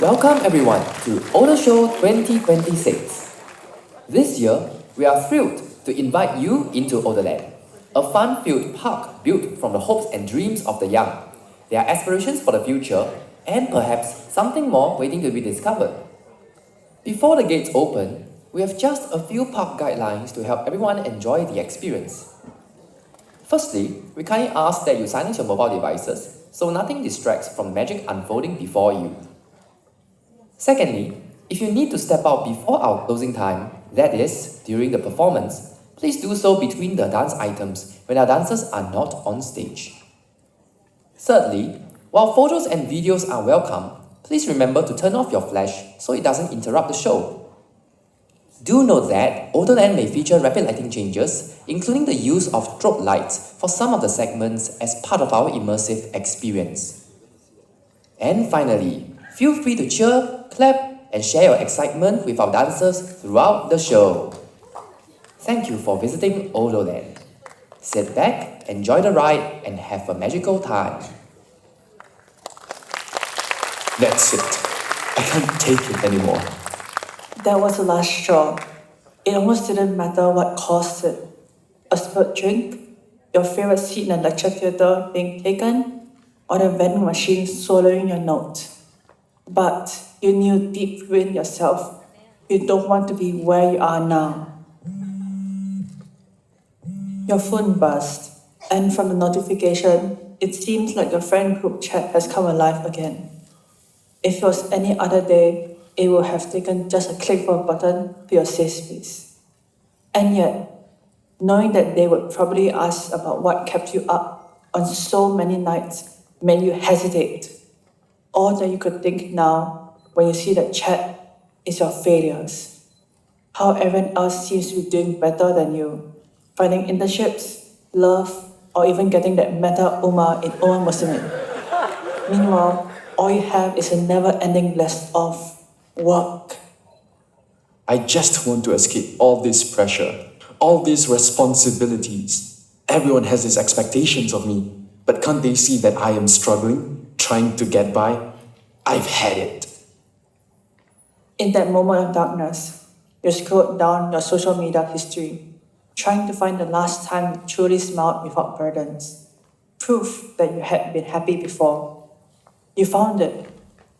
Welcome everyone to Odoshow'26. This year, we are thrilled to invite you into Odo Land, a fun-filled park built from the hopes and dreams of the young, their aspirations for the future, and perhaps something more waiting to be discovered. Before the gates open, we have just a few park guidelines to help everyone enjoy the experience. Firstly, we kindly ask that you silence your mobile devices so nothing distracts from the magic unfolding before you. Secondly, if you need to step out before our closing time, that is, during the performance, please do so between the dance items when our dancers are not on stage. Thirdly, while photos and videos are welcome, please remember to turn off your flash so it doesn't interrupt the show. Do note that OdoLand may feature rapid lighting changes, including the use of strobe lights for some of the segments as part of our immersive experience. And finally, feel free to cheer, clap, and share your excitement with our dancers throughout the show. Thank you for visiting Odo Land. Sit back, enjoy the ride, and have a magical time. That's it. I can't take it anymore. That was the last straw. It almost didn't matter what caused it. A spilled drink, your favorite seat in a lecture theatre being taken, or the vending machine swallowing your note. But you knew deep within yourself, you don't want to be where you are now. Your phone buzzed, and from the notification, it seems like your friend group chat has come alive again. If it was any other day, it would have taken just a click of a button to your safe space. And yet, knowing that they would probably ask about what kept you up on so many nights made you hesitate. All that you could think now when you see that chat is your failures. How everyone else seems to be doing better than you, finding internships, love, or even getting that meta Uma in Uma Muslimin. Meanwhile, all you have is a never-ending list of work. I just want to escape all this pressure, all these responsibilities. Everyone has these expectations of me, but can't they see that I am struggling, trying to get by? I've had it. In that moment of darkness, you scrolled down your social media history, trying to find the last time you truly smiled without burdens. Proof that you had been happy before. You found it,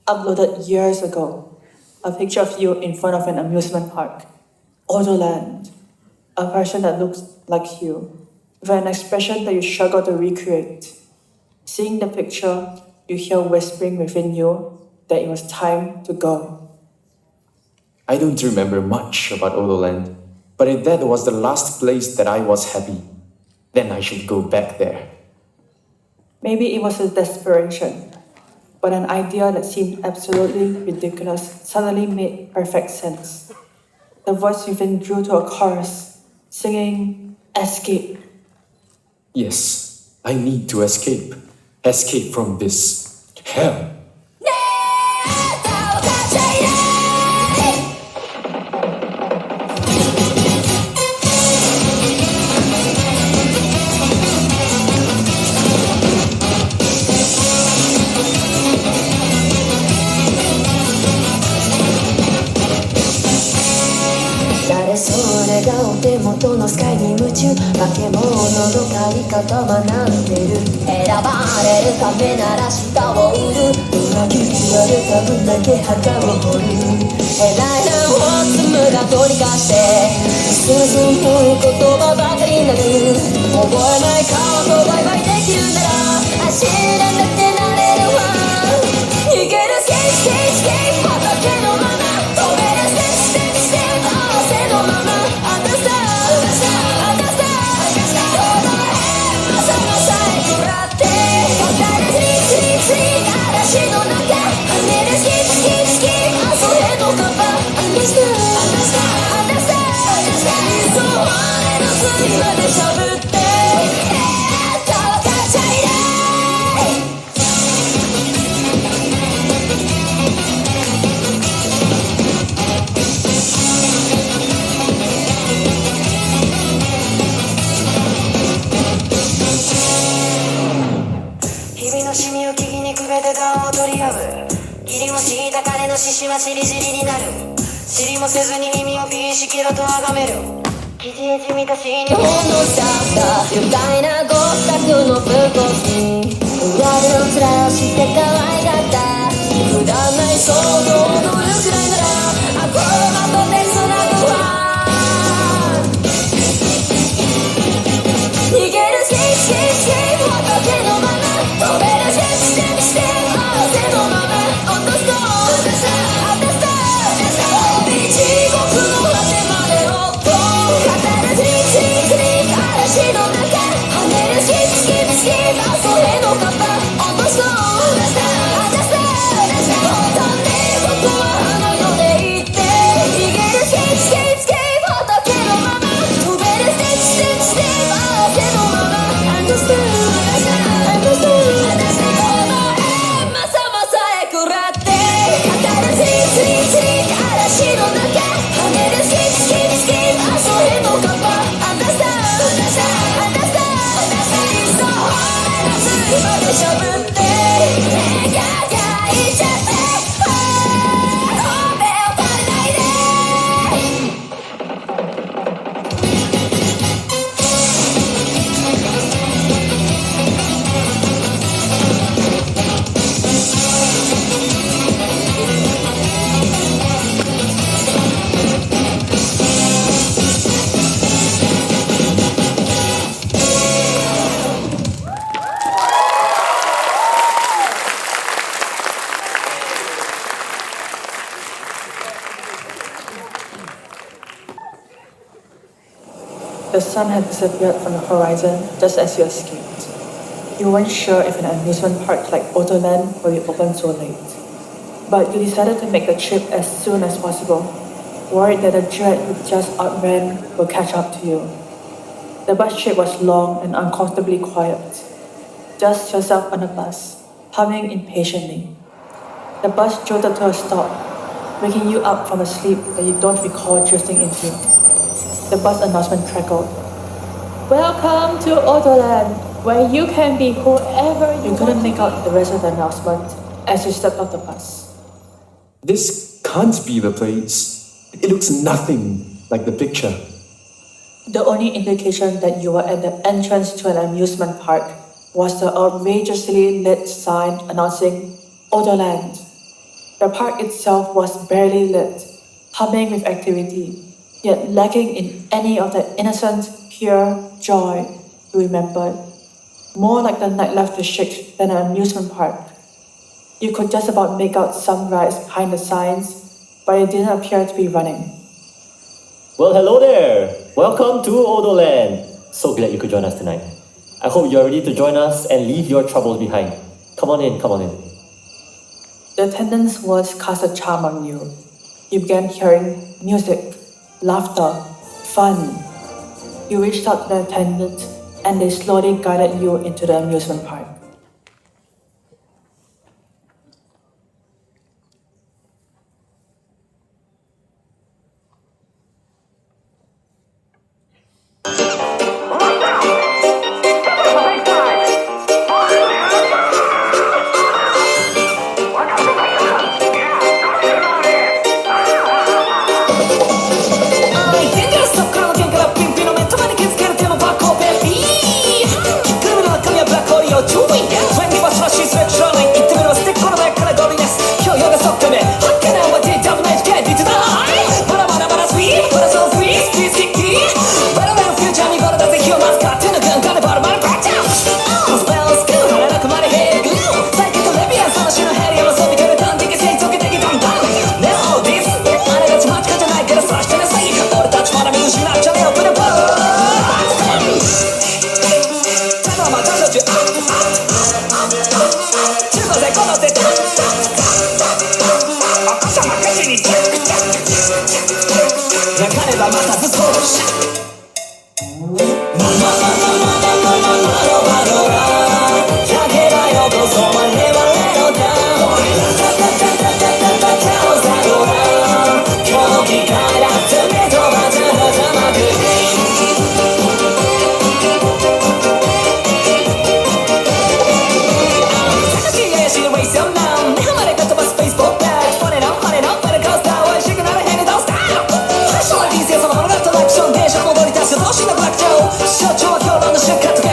uploaded years ago. A picture of you in front of an amusement park. Odo Land. A person that looks like you, with an expression that you struggle to recreate. Seeing the picture, you hear whispering within you that it was time to go. I don't remember much about Odo Land, but if that was the last place that I was happy, then I should go back there. Maybe it was a desperation, but an idea that seemed absolutely ridiculous suddenly made perfect sense. The voice within drew to a chorus, singing, "Escape." Yes, I need to escape. Escape from this hell.手元のスカイに夢中化け物の狩り方学んでる選ばれるためなら舌を売る裏切られた分だけ墓を掘る偉いなをつむが取り返して進む言葉ばかりになる覚えない顔とバイバイできるなら走らなくてなれるわ逃げるスケースケースケース畑のまま飛べるステップステップステップ合わせのまま日々のシミを聞きにくべて顔を取り合う入りもした彼の獅子はしりじりになる。知りもせずに耳をピーしきろと崇める。生地じみたし日本のシャッター愉快な合作のブコス裏での面をして可愛がった普段ない想像を踊るくらいならアコロマと手つなぐわ逃げるスキースキースキー仏のまま飛べるステップステップステップ合わせのまま落とそう当たった地獄の果てまでを語るスリースリースリー嵐の中跳ねるスキップスキップスキップあそへのカッパ落とそう当たった飛んで僕はあの世で行って逃げるスキップスキップスキップ仏のまま飛べるステップステップステップ合わせのまままさまさへくらって語るスリースリースリー嵐の中跳ねるスキップスキップスキップあそへのカッパあんたさそう俺のまでしゃぶって目が開いちゃって飛べよ垂れないでThe sun had disappeared from the horizon just as you escaped. You weren't sure if an amusement park like Odo Land will be open so late. But you decided to make the trip as soon as possible, worried that the dread you just outran will catch up to you. The bus trip was long and uncomfortably quiet. Just yourself on the bus, humming impatiently. The bus jolted to a stop, waking you up from a sleep that you don't recall drifting into. The bus announcement crackled. Welcome to OdoLand, where you can be whoever you couldn't make out the rest of the announcement as you stepped off the bus. This can't be the place. It looks nothing like the picture. The only indication that you were at the entrance to an amusement park was the outrageously lit sign announcing OdoLand. The park itself was barely lit, humming with activity, yet lacking in any of the innocent, pure joy you remembered. More like the nightlife district than an amusement park. You could just about make out some rides behind the signs, but it didn't appear to be running. Well, hello there! Welcome to Odo Land. So glad you could join us tonight. I hope you're ready to join us and leave your troubles behind. Come on in, come on in. The attendant's words cast a charm on you. You began hearing music, laughter, fun. You reached out to the attendant and they slowly guided you into the amusement park.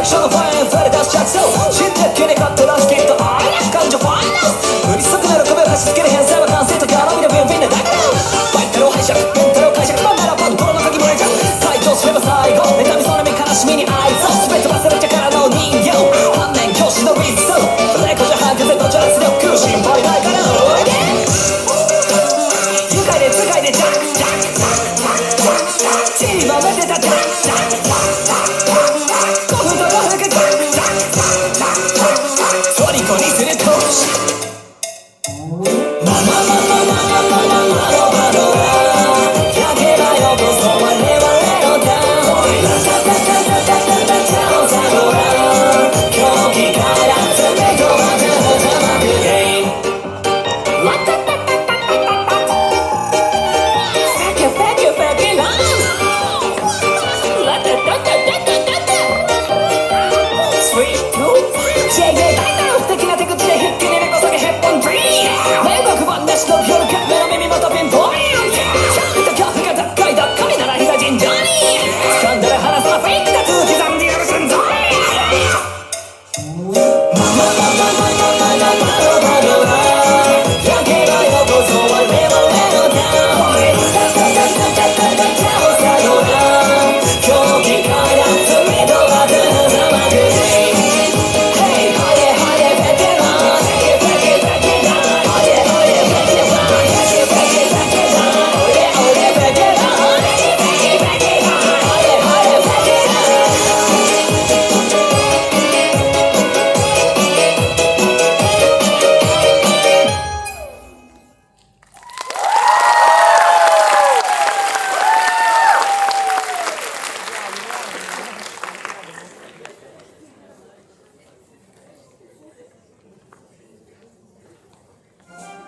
クションのファインファイル出しちゃそう知ってっけねかってらしきっとあい感情ファイナル無理すぐなる壁を走りつける偏差は完成と絡みでウィンウィンでだからバイタルを拝借メンタルを解釈まんならば心の鍵もれちゃう退場すれば最後妬みそうな身悲しみに愛想全て忘れちゃからの人形反面教師のウィッソレコじゃ吐くぜどちら圧力心配ないからおいで愉快で痛快でジャックジャックチームをめてたジャックジャック興奮と興奮がジャックジャック虜にするとマママママママママロバロ焼けばよこそ我々のダウンタタタタタタタタオザゴラ狂気から爪とまたまくゲインワタタタタタタフェキュフェキュフェキュランワタタタタタタスイートジェイジェイ大胆不敵な手口でヒッキリレコ下げヘッポンドリー迷惑版なしの夜か目の耳元ピンポイント恐怖が奪回奪回なら膝尋常に掴んだら離さなフェイクだ空気刻んでやる寸胴マママママママママロバロ焼けばよこそ我々のダウンタタタタタタタタオザゴラ狂気から爪とまたまくね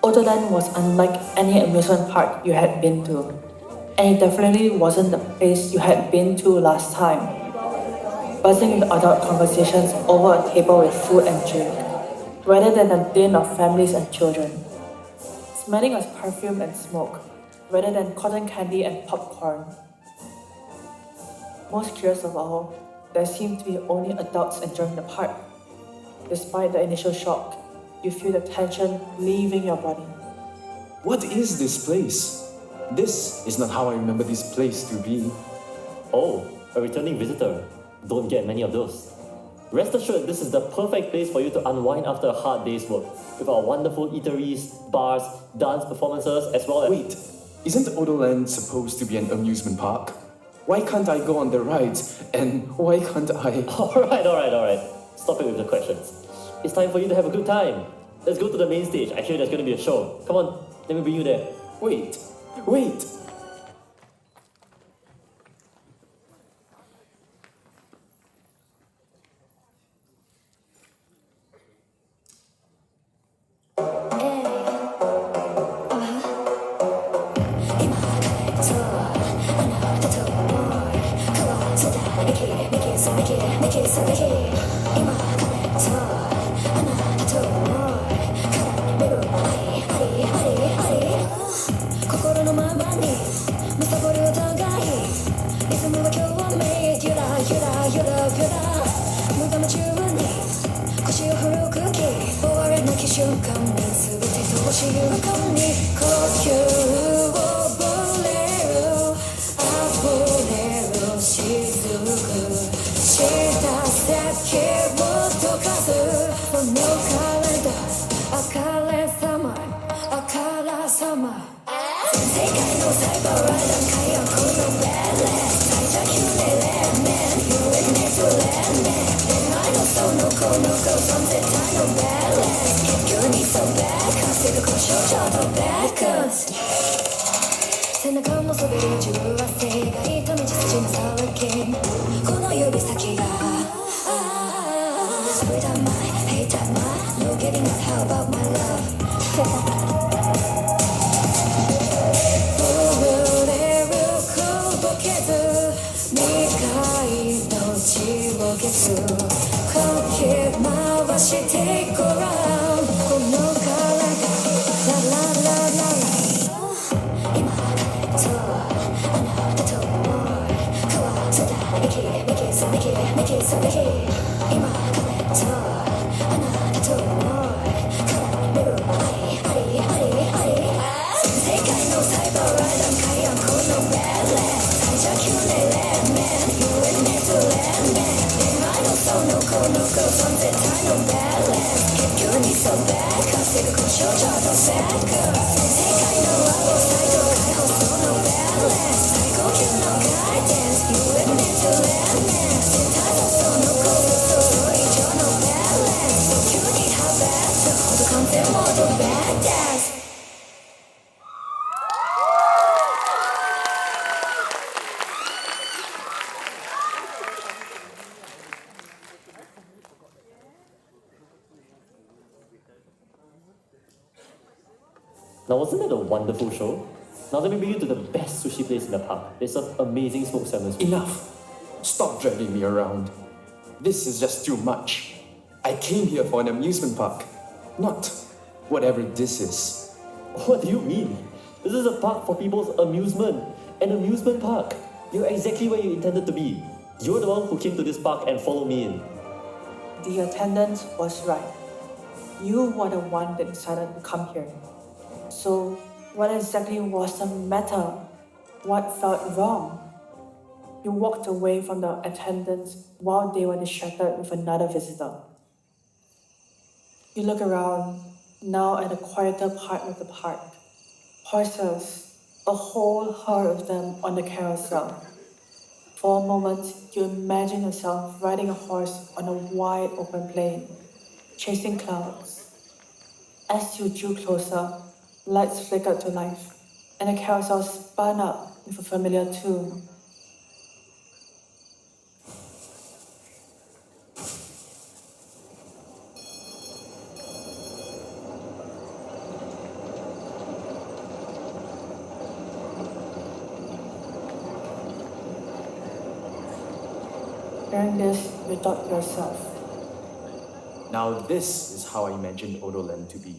Odo Land was unlike any amusement park you had been to, and it definitely wasn't the place you had been to last time. Buzzing with adult conversations over a table with food and drink, rather than a din of families and children. Smelling of perfume and smoke, rather than cotton candy and popcorn. Most curious of all, there seemed to be only adults enjoying the park. Despite the initial shock, you feel the tension leaving your body. What is this place? This is not how I remember this place to be. Oh, a returning visitor. Don't get many of those. Rest assured, this is the perfect place for you to unwind after a hard day's work, with our wonderful eateries, bars, dance performances, as well as... Wait, isn't OdoLand supposed to be an amusement park? Why can't I go on the rides? And why can't I... Alright. Stop it with the questions. It's time for you to have a good time. Let's go to the main stage. I hear there's going to be a show. Come on, let me bring you there. Wait. Make it so 少女とセックス世界の輪を再度解放そのベレス最高級のガイデンス You and me to let me 絶対とそのコースそれ以上のベレス急にハーベストほど完全モードベッデスNow, wasn't it a wonderful show? Now let me bring you to the best sushi place in the park. They serve amazing smoked salmon sushi. Enough! Stop dragging me around. This is just too much. I came here for an amusement park, not whatever this is. What do you mean? This is a park for people's amusement. An amusement park. You're exactly where you intended to be. You're the one who came to this park and followed me in. The attendant was right. You were the one that decided to come here. So, what exactly was the matter? What felt wrong? You walked away from the attendants while they were distracted with another visitor. You look around, now at a quieter part of the park. Horses, a whole herd of them on the carousel. For a moment, you imagine yourself riding a horse on a wide open plain, chasing clouds. As you drew closer, lights flickered to life, and the carousel spun up with a familiar tune. Hearing this, you thought to yourself, Now this is how I imagined Odo Land to be.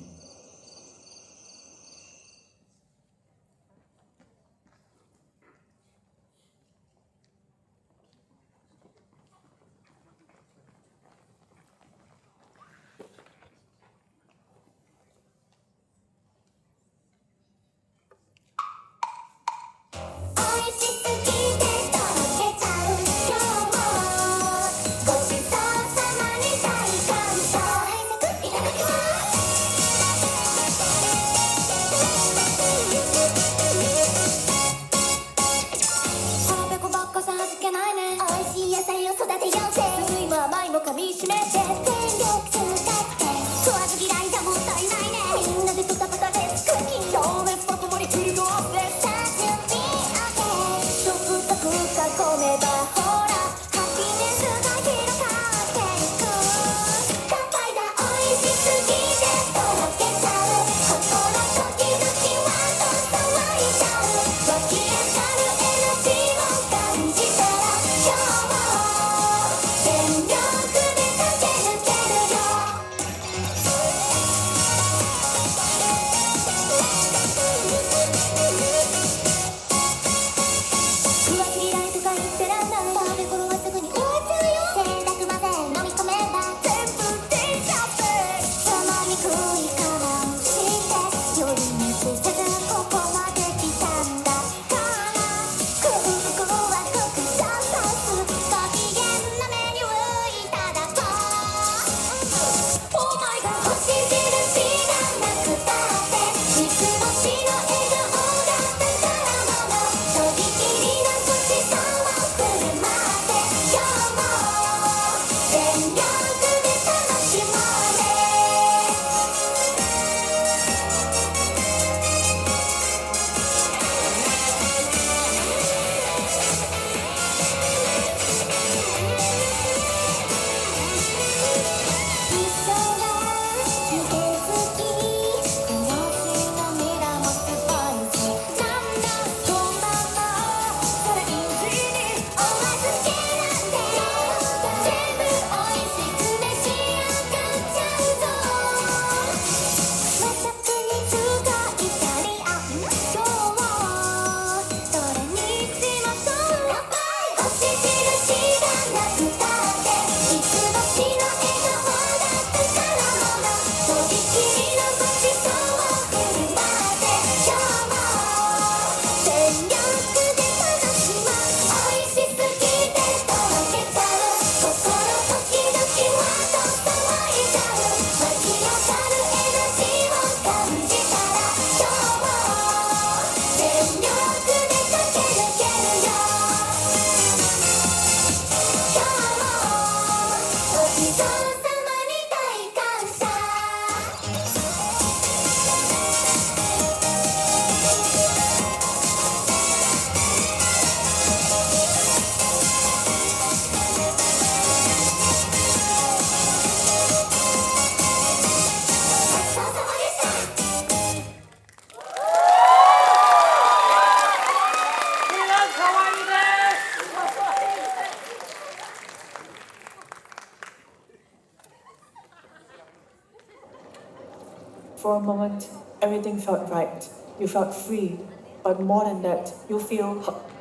moment, everything felt right. You felt free. But more than that, you feel...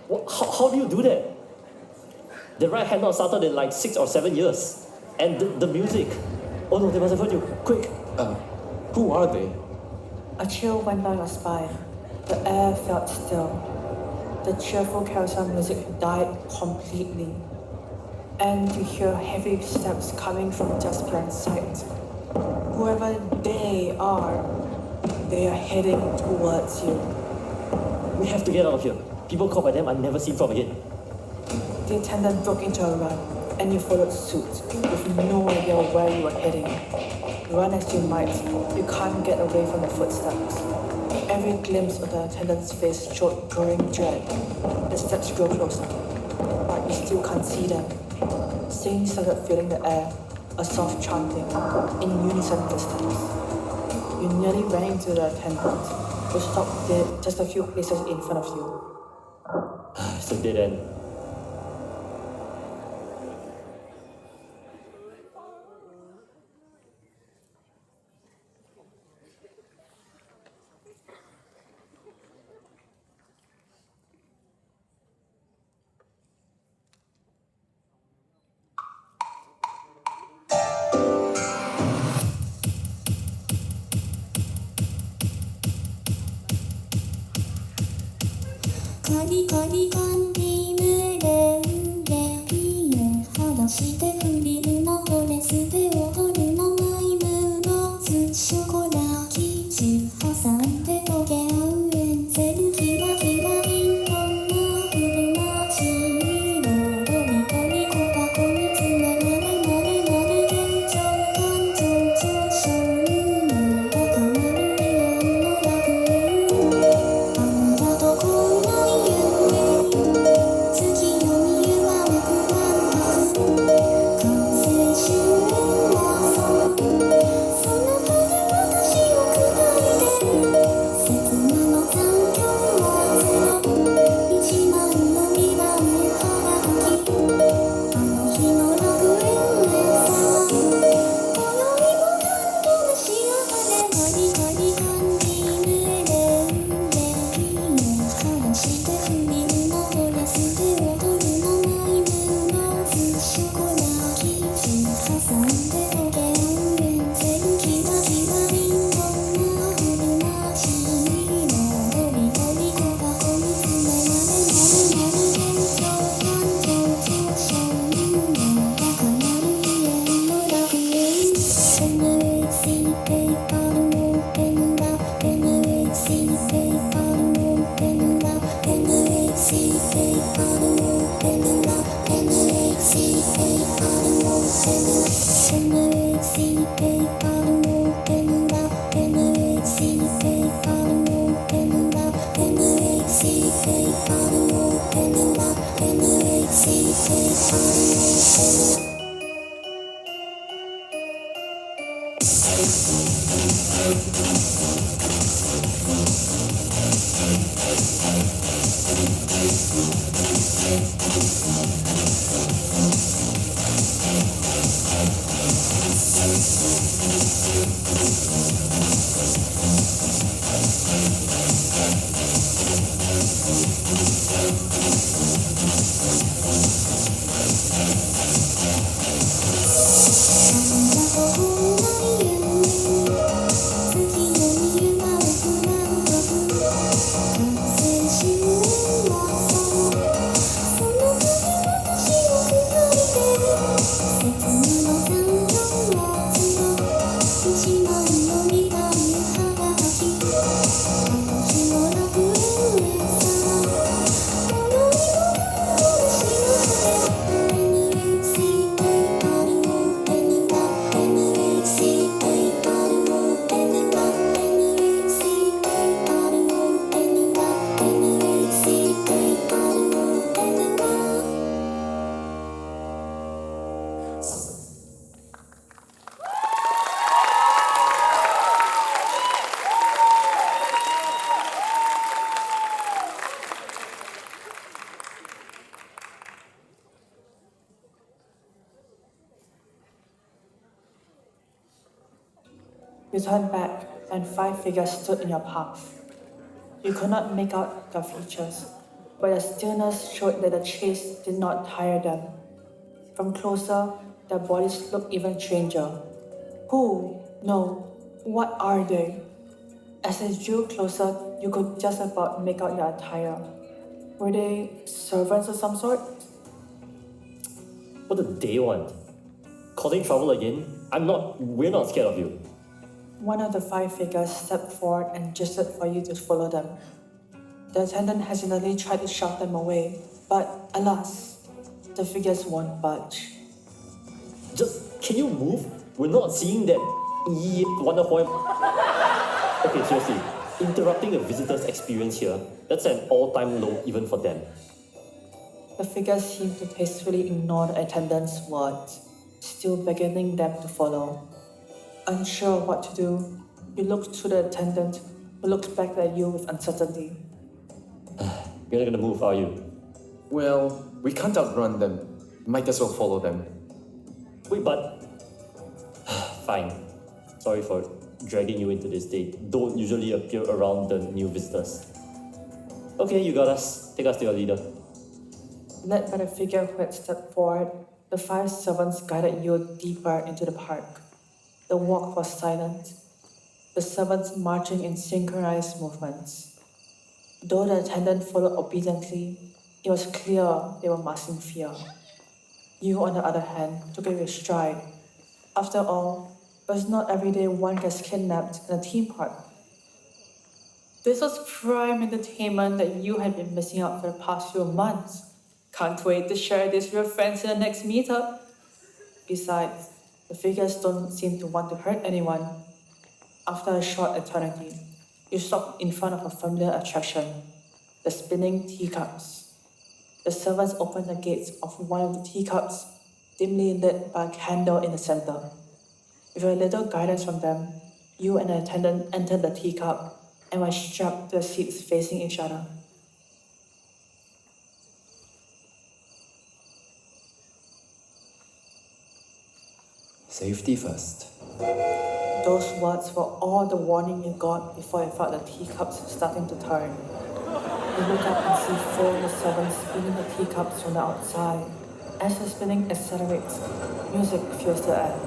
How do you do that? The ride had not started in like 6 or 7 years. And the music. Oh no, they must have heard you. Quick. Who are they? A chill went down your spine. The air felt still. The cheerful carousel music died completely. And you hear heavy steps coming from just beyond sight. Whoever they are heading towards you. We have to get out of here. People caught by them are never seen from again. The attendant broke into a run, and you followed suit, with no idea where you were heading. Run as you might, you can't get away from the footsteps. Every glimpse of the attendant's face showed growing dread. The steps grow closer, but you still can't see them. Singing started filling the air, a soft chanting, in unison with the steps. You nearly ran into the attendant, who stopped dead just a few paces in front of you. It's a dead end. You turn back, and 5 figures stood in your path. You could not make out their features, but the stillness showed that the chase did not tire them. From closer, their bodies looked even stranger. Who? No. What are they? As they drew closer, you could just about make out their attire. Were they servants of some sort? What do they want? Causing trouble again? We're not scared of you. One of the 5 figures stepped forward and gestured for you to follow them. The attendant hesitantly tried to shove them away, but alas, the figures won't budge. Just, can you move? We're not seeing that wonderful. Okay, seriously, interrupting a visitor's experience here, that's an all-time low even for them. The figures seemed to tastefully ignore the attendant's words, still beckoning them to follow. Unsure of what to do, you looked to the attendant, who looked back at you with uncertainty. You're not gonna move, are you? Well, we can't outrun them. Might as well follow them. Wait, but... Fine. Sorry for dragging you into this. They don't usually appear around the new visitors. Okay, you got us. Take us to your leader. Led by the figure who had stepped forward, the 5 servants guided you deeper into the park. The walk was silent, the servants marching in synchronized movements. Though the attendant followed obediently, it was clear they were masking fear. You, on the other hand, took it with stride. After all, it was not every day one gets kidnapped in a theme park. This was prime entertainment that you had been missing out for the past few months. Can't wait to share this with your friends in the next meetup. Besides, the figures don't seem to want to hurt anyone. After a short eternity, you stopped in front of a familiar attraction, the spinning teacups. The servants opened the gates of one of the teacups, dimly lit by a candle in the center. With a little guidance from them, you and the attendant entered the teacup and were strapped to the seats facing each other. Safety first. Those words were all the warning you got before you felt the teacups starting to turn. You look up and see 4 of the servants spinning the teacups from the outside. As the spinning accelerates, music fills the air.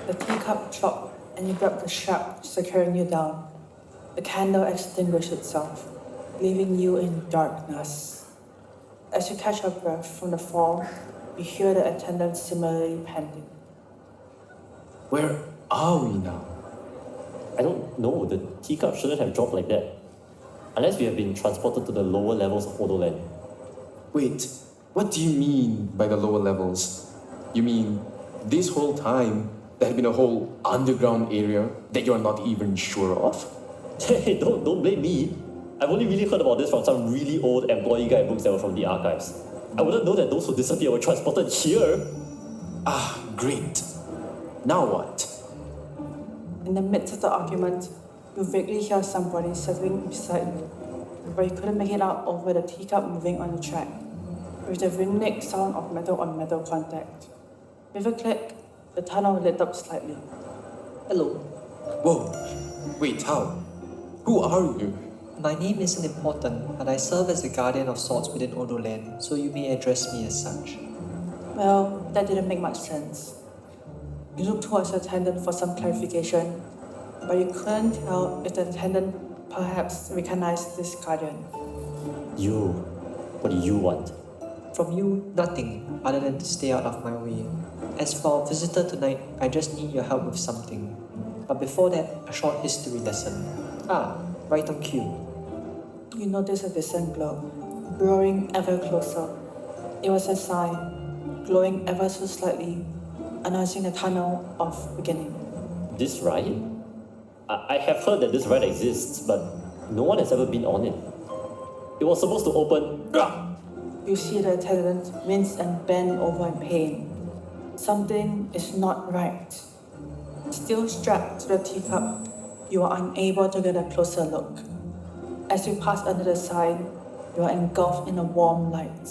The teacup dropped and you grabbed the strap securing you down. The candle extinguished itself, leaving you in darkness. As you catch your breath from the fall, you hear the attendants similarly panting. Where are we now? I don't know, the teacup shouldn't have dropped like that. Unless we have been transported to the lower levels of Odo Land. Wait, what do you mean by the lower levels? You mean this whole time there had been a whole underground area that you're not even sure of? Hey, don't blame me. I've only really heard about this from some really old employee guidebooks that were from the archives. I wouldn't know that those who disappeared were transported here. Ah, great. Now what? In the midst of the argument, you vaguely hear somebody settling beside you, but you couldn't make it out over the teacup moving on the track, with the rhythmic sound of metal on metal contact. With a click, the tunnel lit up slightly. Hello, Whoa, wait, how? Who are you? my name isn't important, but I serve as the guardian of sorts within Odo Land, so you may address me as such. Well, that didn't make much sense. You looked towards the attendant for some clarification, but you couldn't tell if the attendant perhaps recognized this guardian. You. What do you want? From you, nothing other than to stay out of my way. As for our visitor tonight, I just need your help with something. But before that, a short history lesson. Right on cue. You noticed a distant glow, growing ever closer. It was a sign, glowing ever so slightly, announcing the tunnel of beginning. This ride? I have heard that this ride exists, but no one has ever been on it. It was supposed to open. You see the attendant wince and bend over in pain. Something is not right. Still strapped to the teacup, you are unable to get a closer look. As you pass under the sign, you are engulfed in a warm light.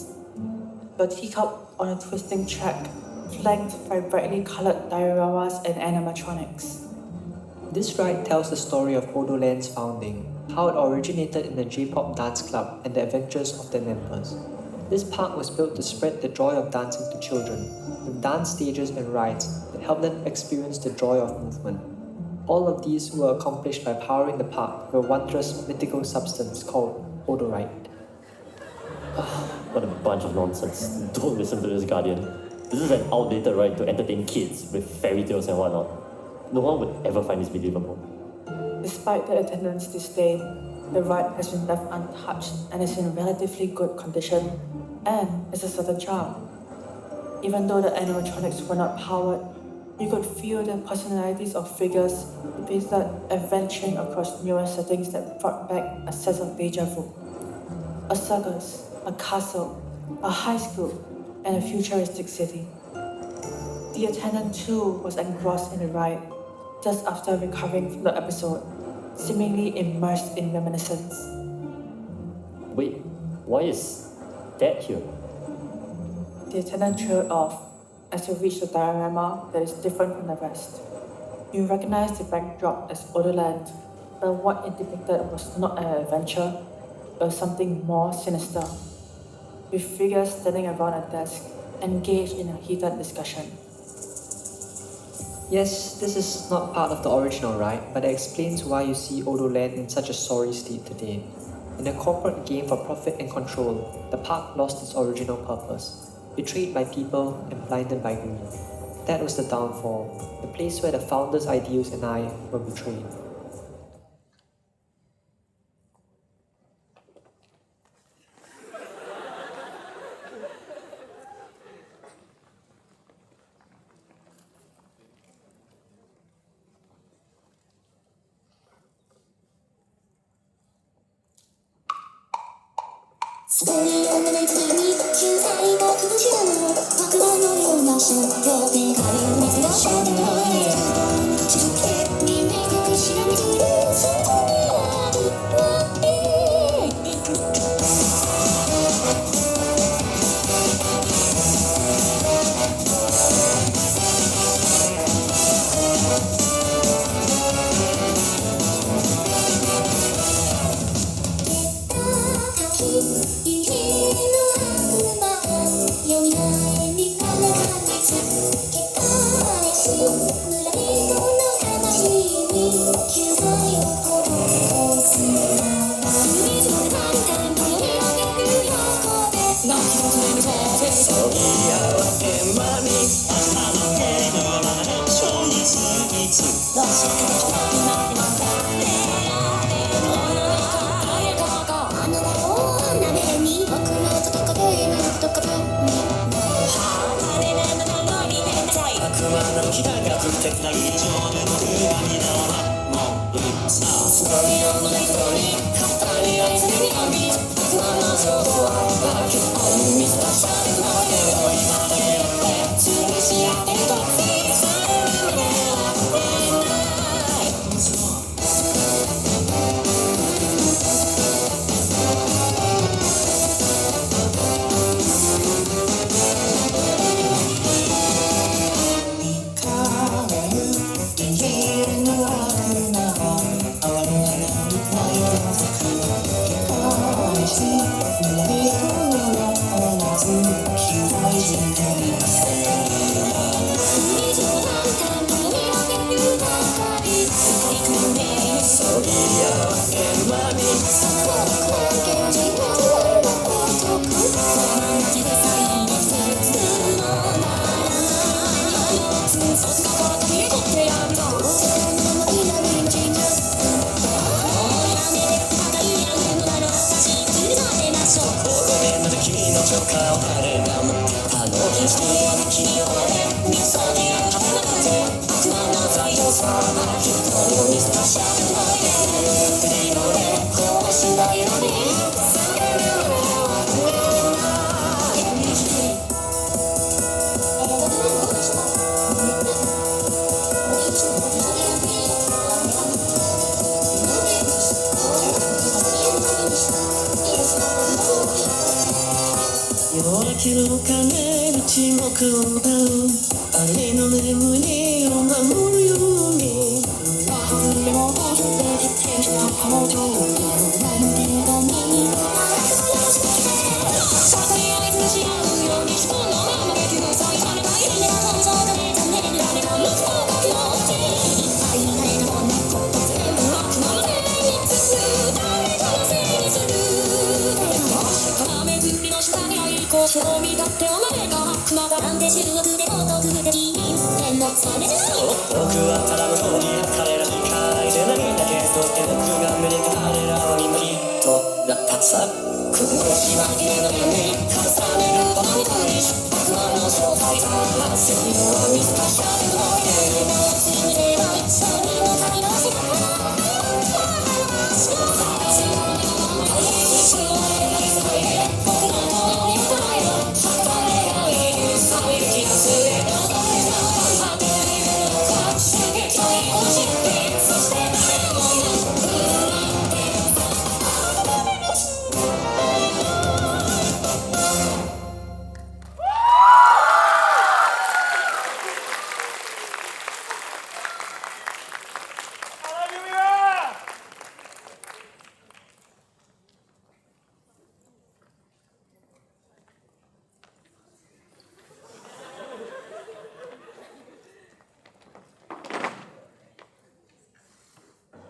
The teacup on a twisting track, flanked by brightly colored dioramas and animatronics. This ride tells the story of Odo Land's founding, how it originated in the J-pop dance club and the adventures of their members. This park was built to spread the joy of dancing to children, with dance stages and rides that help them experience the joy of movement. All of these were accomplished by powering the park with a wondrous mythical substance called Odorite. What a bunch of nonsense. Don't listen to this guardian. This is an outdated ride to entertain kids with fairy tales and whatnot. No one would ever find this believable. Despite the attendant's disdain, the ride has been left untouched and is in relatively good condition, and is a certain charm. Even though the animatronics were not powered, you could feel the personalities of figures depicted adventuring across newer settings that brought back a sense of deja vu. A circus, a castle, a high school, and a futuristic city. The attendant too was engrossed in the ride, just after recovering from the episode, seemingly immersed in reminiscence. Wait, why is Dad here? The attendant trailed off as you reach the diorama that is different from the rest. You recognize the backdrop as Odo Land, but what it depicted was not an adventure, but something more sinister, with figures standing around a desk, engaged in a heated discussion. Yes, this is not part of the original ride, but it explains why you see Odo Land in such a sorry state today. In a corporate game for profit and control, the park lost its original purpose, betrayed by people and blinded by greed. That was the downfall, the place where the founder's ideals and I were betrayed. ストーリーを胸に救済も不自由爆弾のような衝動で壁を見つがしょうがない地球にめくくしらみついるそこにあるわ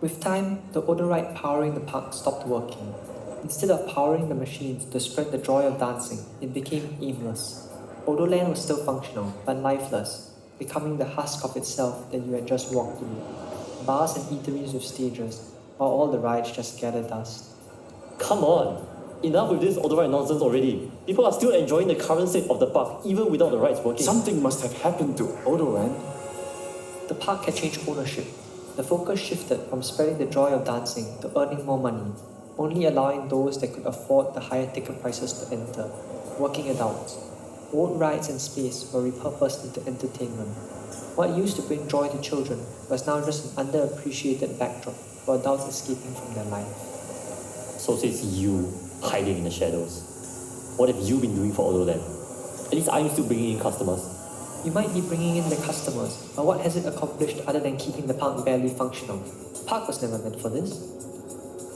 With time, the Odorite powering the park stopped working. Instead of powering the machines to spread the joy of dancing, it became aimless. Odo Land was still functional, but lifeless, becoming the husk of itself that you had just walked through. Bars and eateries with stages, while all the rides just gathered dust. Come on! Enough with this Odorite nonsense already. People are still enjoying the current state of the park, even without the rides working. Something must have happened to OdoLand. The park had changed ownership. The focus shifted from spreading the joy of dancing to earning more money. only allowing those that could afford the higher ticket prices to enter, working adults. Old rides and space were repurposed into entertainment. What used to bring joy to children was now just an underappreciated backdrop for adults escaping from their life. So says you, hiding in the shadows. What have you been doing for Odo Land? At least I'm still bringing in customers. You might be bringing in the customers, but what has it accomplished other than keeping the park barely functional? The park was never meant for this.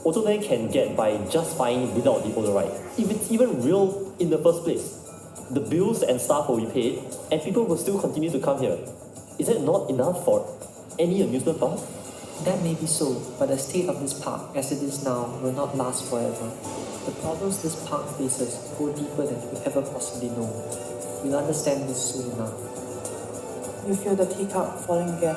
Odo Land can get by just fine without the Odo ride, if it's even real in the first place. The bills and staff will be paid, and people will still continue to come here. Is that not enough for any amusement park? That may be so, but the state of this park, as it is now, will not last forever. The problems this park faces go deeper than you ever possibly know. You'll understand this soon enough. You feel the teacup falling again.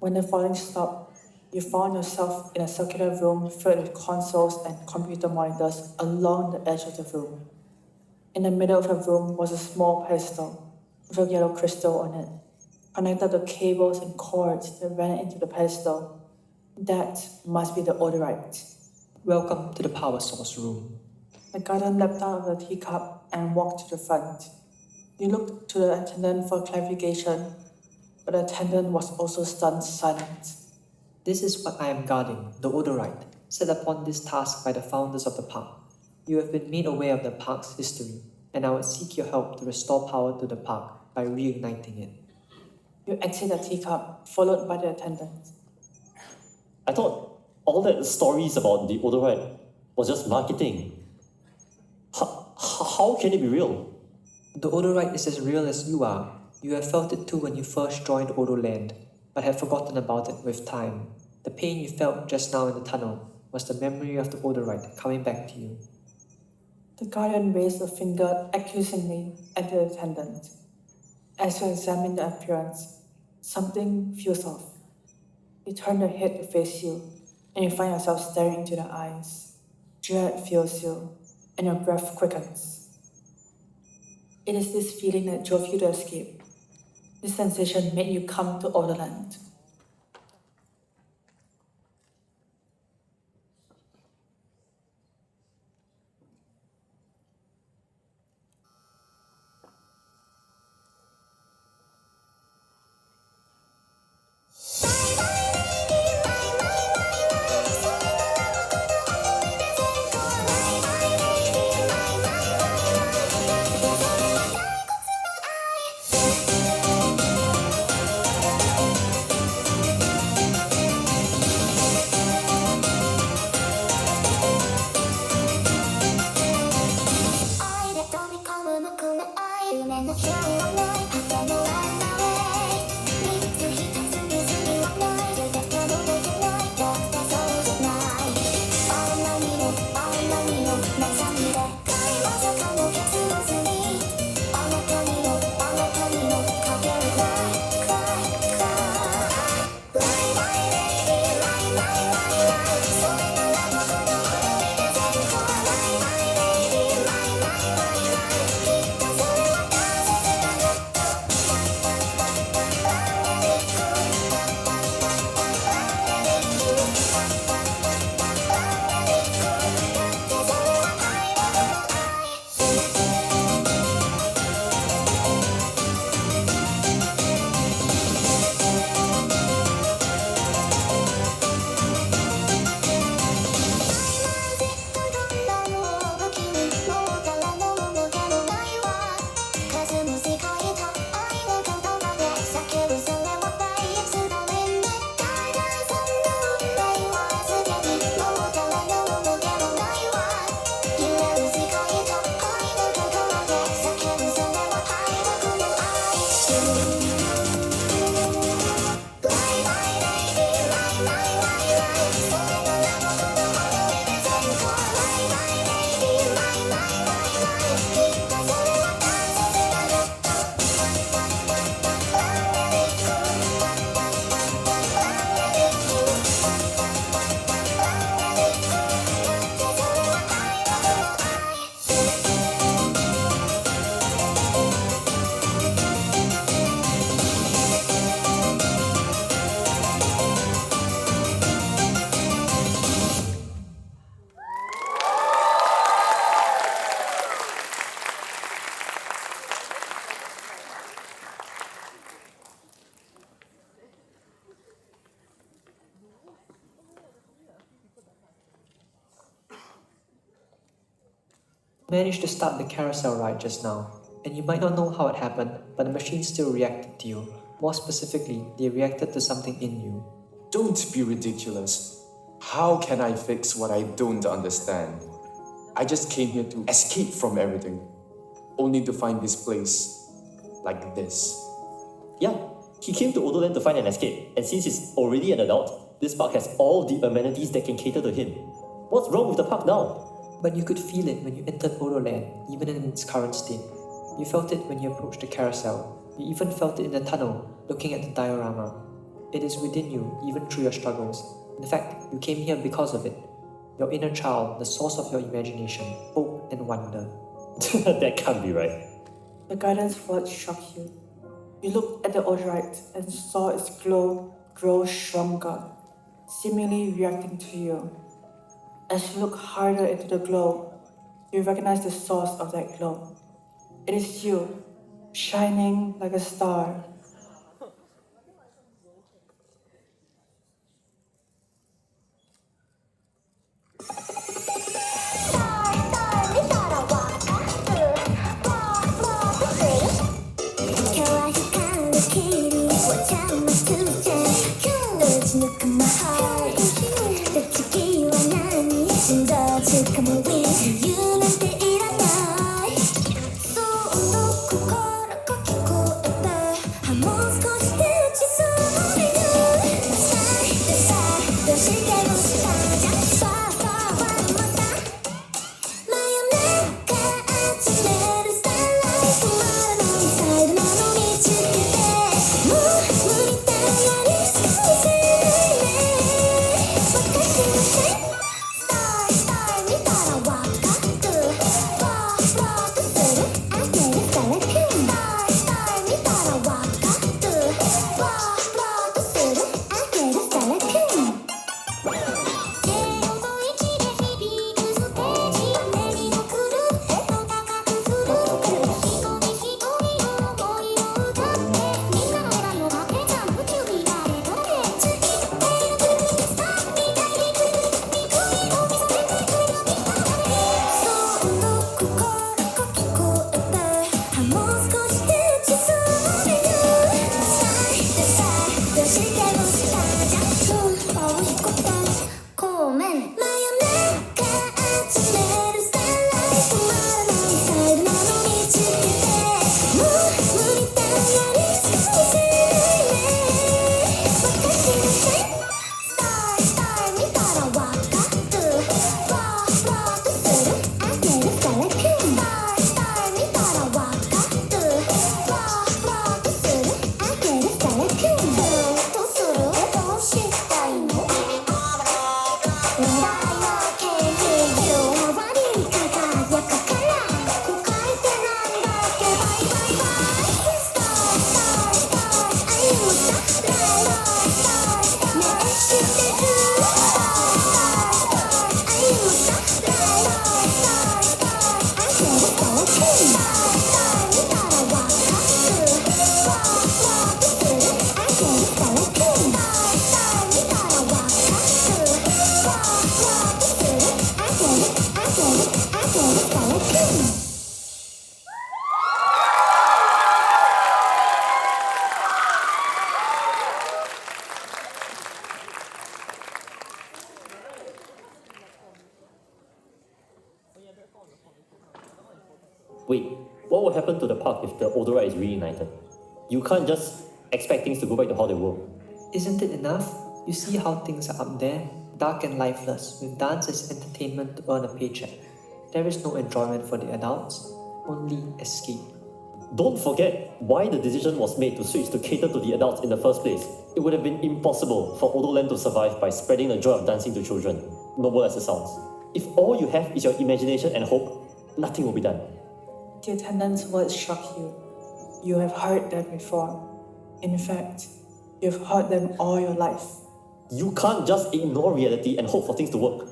When the falling stopped, you found yourself in a circular room filled with consoles and computer monitors along the edge of the room. In the middle of the room was a small pedestal with a yellow crystal on it, connected to cables and cords that ran into the pedestal. That must be the Odorite. Welcome to the power source room. The garden leapt out of the teacup and walked to the front. You looked to the attendant for clarification, but the attendant was also stunned silent. This is what I am guarding, the Odorite, set upon this task by the founders of the park. You have been made aware of the park's history, and I would seek your help to restore power to the park by reigniting it. You exit the teacup, followed by the attendant. I thought All that stories about the Odo ride was just marketing. How can it be real? The Odo ride is as real as you are. You have felt it too when you first joined Odo Land, but have forgotten about it with time. The pain you felt just now in the tunnel was the memory of the Odo ride coming back to you. The guardian raised a finger accusingly at the attendant. As you examine the appearance, something feels off. You turn your head to face you, and you find yourself staring into the eyes. Dread fills you, and your breath quickens. It is this feeling that drove you to escape. This sensation made you come to Odo Land. Managed to start the carousel ride just now, and you might not know how it happened, but the machine still reacted to you. More specifically, they reacted to something in you. Don't be ridiculous. How can I fix what I don't understand? I just came here to escape from everything, only to find this place like this. Yeah, he came to Odo Land to find an escape, and since he's already an adult, this park has all the amenities that can cater to him. What's wrong with the park now? But you could feel it when you entered Odo Land, even in its current state. You felt it when you approached the carousel. You even felt it in the tunnel, looking at the diorama. It is within you, even through your struggles. In fact, you came here because of it. Your inner child, the source of your imagination, hope and wonder. That can't be right. The guidance words shock you. You looked at the Odo ride and saw its glow grow stronger, seemingly reacting to you. As you look harder into the glow, you recognize the source of that glow. It is you, shining like a star. 自由なんていらないその心が聞こえてもう少しで打ちそうになるどうしてもしたじゃファーファーファーまた真夜中集めるスターライト止まらないサイドなの見つけてもう無理だやり過ごせないねわかりませんスター見たらわかるファーファーとするあげるからくんスター見たらわかるファーファーとするあげるからくんWait, what will happen to the park if the Odoro is reunited? You can't just expect things to go back to how they were. Isn't it enough? You see how things are up there, dark and lifeless, with dance as entertainment to earn a paycheck. There is no enjoyment for the adults, only escape. Don't forget why the decision was made to switch to cater to the adults in the first place. It would have been impossible for Odo Land to survive by spreading the joy of dancing to children, noble as it sounds. If all you have is your imagination and hope, nothing will be done. The attendant's words shock you. You have heard them before. In fact, you've heard them all your life. You can't just ignore reality and hope for things to work.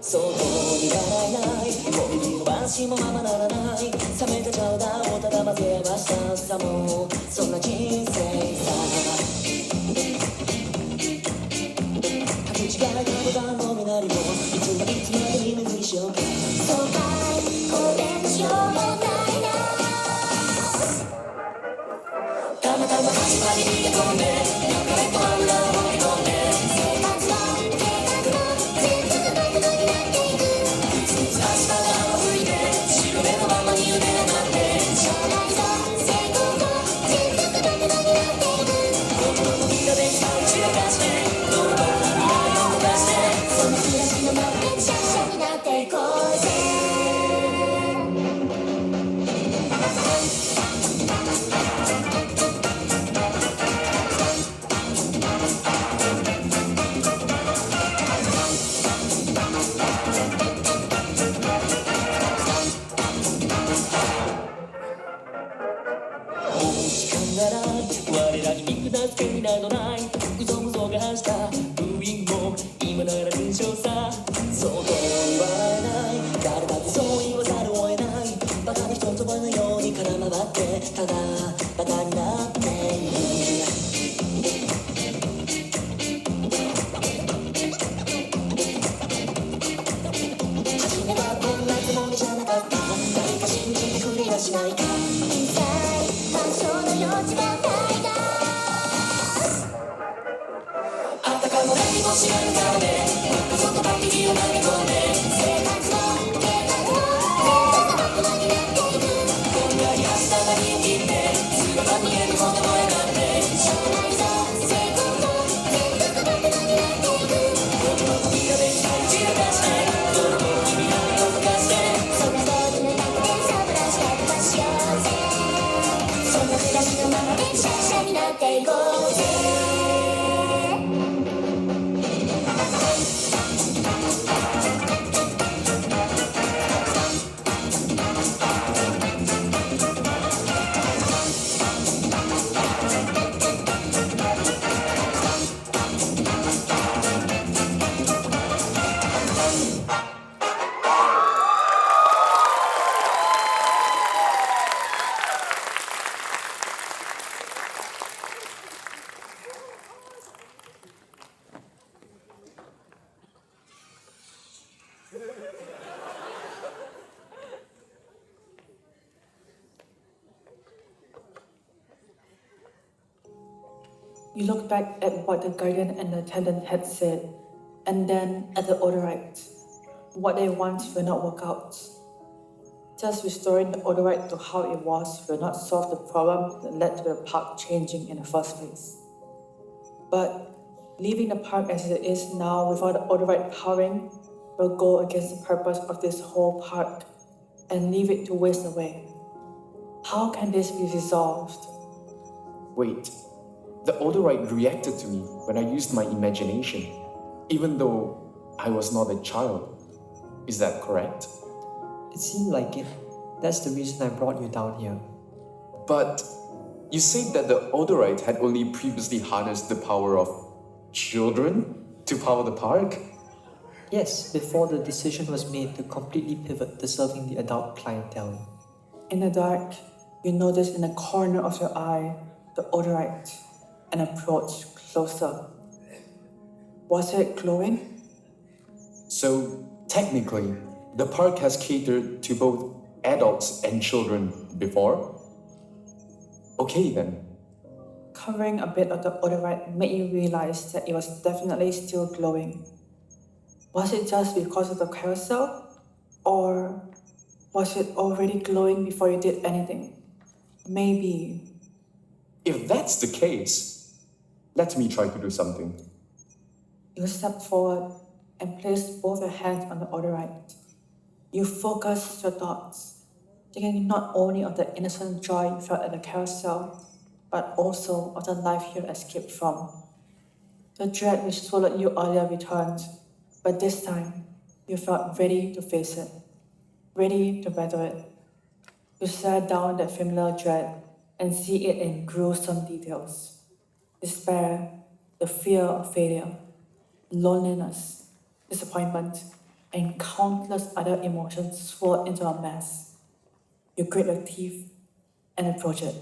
そこに笑えないもみじの話もままならない冷めたチャウダーをただ混ぜましたさもそんな人生さ履き違えたボタンの身なりもいつまでに拭いしようかそうかいこれどうしようもないなたまたま我らに見下すけなどない嘘無造が発したブーイングも今なら勲章さそうと言われない誰だってそう言わざるを得ないバカな人とのように絡まってただバカになっている初めはこんなつもりじゃなかった誰か信じてくれやしないか多少の余地はないがあたかも何も知らぬ顔でもっとそっと限りを投げ込んで生活の計画を大人になっていくこんがり明日が見え切って姿が見えるほど燃え上がって将来と成功と全力大人になっていく僕のみんなで期待散らかして泥棒君らを動かしてそんな通りの中でサブラシや飛ばしようぜそんな暮らしのままでシャンシャンになっていこうぜYou look back at what the guardian and the attendant had said, and then at the odorite. What they want will not work out. Just restoring the odorite to how it was will not solve the problem that led to the park changing in the first place. But leaving the park as it is now without the odorite powering will go against the purpose of this whole park and leave it to waste away. How can this be resolved? Wait, the odorite reacted to me when I used my imagination, even though I was not a child. Is that correct? It seemed like it. That's the reason I brought you down here. But you said that the odorite had only previously harnessed the power of children to power the park? Yes, before the decision was made to completely pivot to serving the adult clientele. In the dark, you notice in the corner of your eye the odorite and approach closer. Was it glowing? So, technically, the park has catered to both adults and children before? Okay then. Covering a bit of the odorite made you realize that it was definitely still glowing. Was it just because of the carousel? Or was it already glowing before you did anything? Maybe. If that's the case, let me try to do something. You step forward and place both your hands on the odorite. You focus your thoughts, thinking not only of the innocent joy you felt at the carousel, but also of the life you escaped from. The dread which swallowed you earlier returned, but this time you felt ready to face it, ready to weather it. You stare down that familiar dread and see it in gruesome details. Despair, the fear of failure, loneliness, disappointment, and countless other emotions swirled into a mass. You grit your teeth and approach it.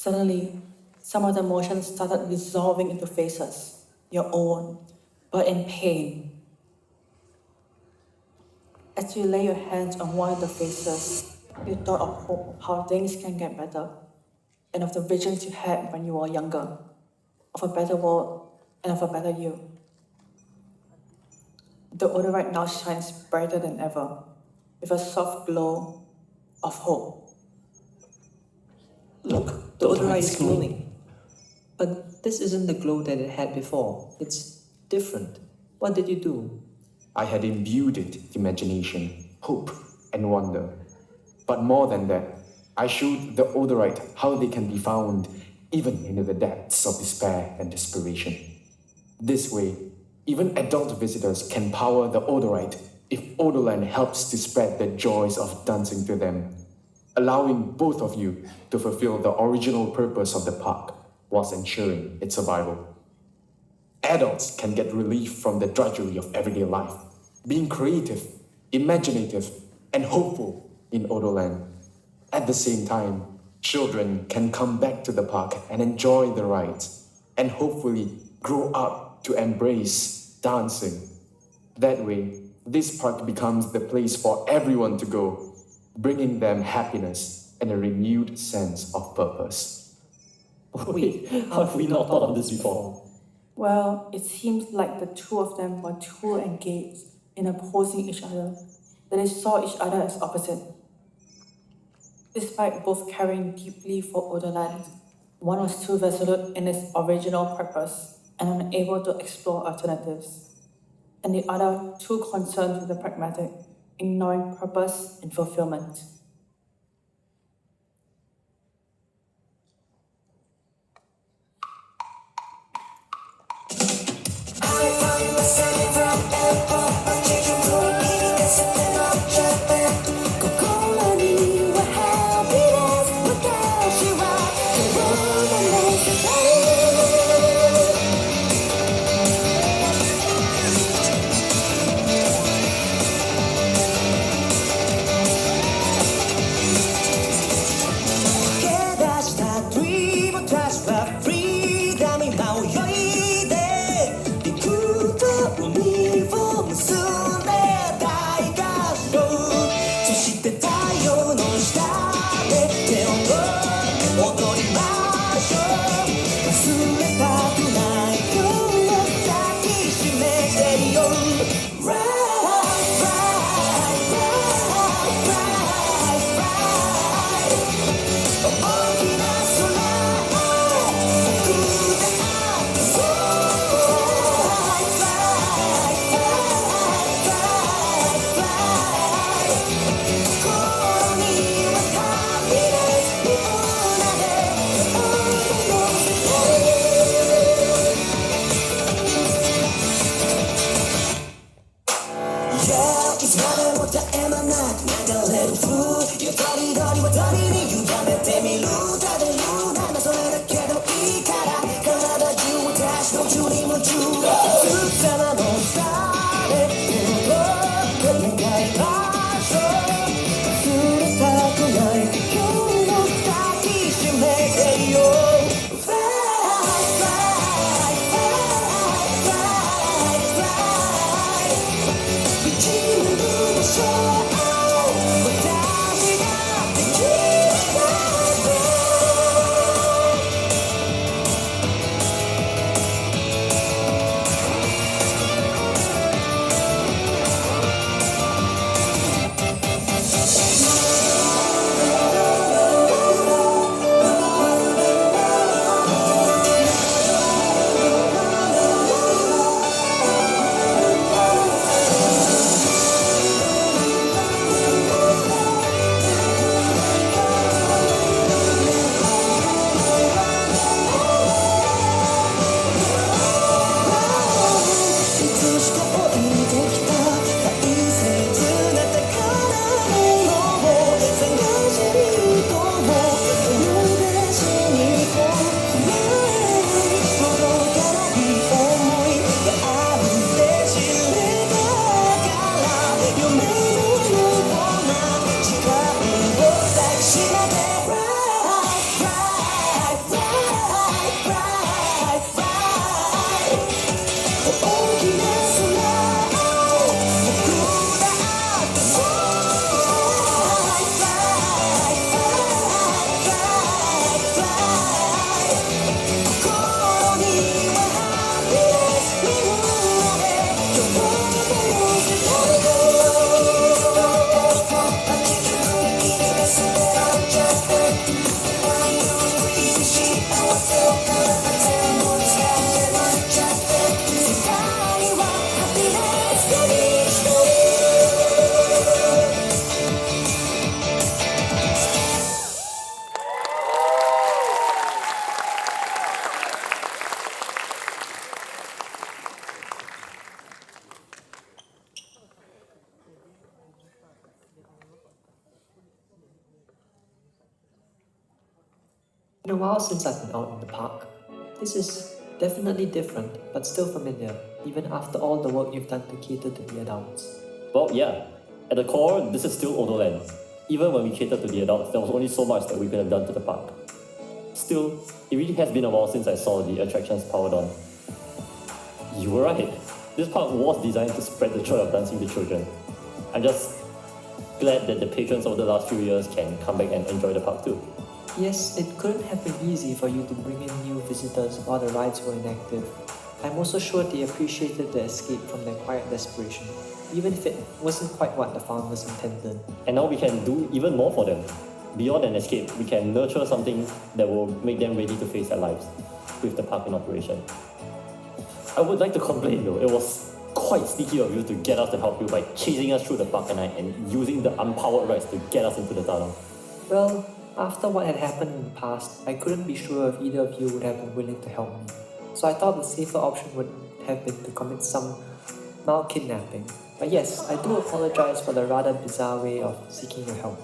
Suddenly, some of the emotions started dissolving into faces, your own, but in pain. As you lay your hands on one of the faces, you thought of hope, how things can get better, and of the visions you had when you were younger, of a better world and of a better you. The Odo right now shines brighter than ever, with a soft glow of hope. Look, the Odo is glowing. But this isn't the glow that it had before. It's different. What did you do? I had imbued it imagination, hope, and wonder. But more than that, I showed the Odorite how they can be found even in the depths of despair and desperation. This way, even adult visitors can power the Odorite if OdoLand helps to spread the joys of dancing to them, allowing both of you to fulfill the original purpose of the park whilst ensuring its survival. Adults can get relief from the drudgery of everyday life, being creative, imaginative, and hopeful in OdoLand. At the same time, children can come back to the park and enjoy the rides, and hopefully grow up to embrace dancing. That way, this park becomes the place for everyone to go, bringing them happiness and a renewed sense of purpose. Wait, how have we not thought of this before? Well, it seems like the two of them were too engaged in opposing each other that they saw each other as opposite. Despite both caring deeply for Odo Land, one was too resolute in its original purpose and unable to explore alternatives, and the other too concerned with the pragmatic, ignoring purpose and fulfillment. てみるただ言うならそれだけでいいから体中私の中に夢中だつかなの誰と願いましょう忘れたくない今日も抱きしめてよIn a while since I've been out in the park. This is definitely different, but still familiar, even after all the work you've done to cater to the adults. Well, yeah. At the core, this is still Odo Land. Even when we catered to the adults, there was only so much that we could have done to the park. Still, it really has been a while since I saw the attractions powered on. You were right. This park was designed to spread the joy of dancing to children. I'm just glad that the patrons over the last few years can come back and enjoy the park too. Yes, it couldn't have been easy for you to bring in new visitors while the rides were inactive. I'm also sure they appreciated the escape from their quiet desperation, even if it wasn't quite what the founders intended. And now we can do even more for them. Beyond an escape, we can nurture something that will make them ready to face their lives with the park in operation. I would like to complain though, it was quite sneaky of you to get us to help you by chasing us through the park at night and using the unpowered rides to get us into the tunnel. Well, after what had happened in the past, I couldn't be sure if either of you would have been willing to help me. So I thought the safer option would have been to commit some mild kidnapping. But yes, I do apologize for the rather bizarre way of seeking your help.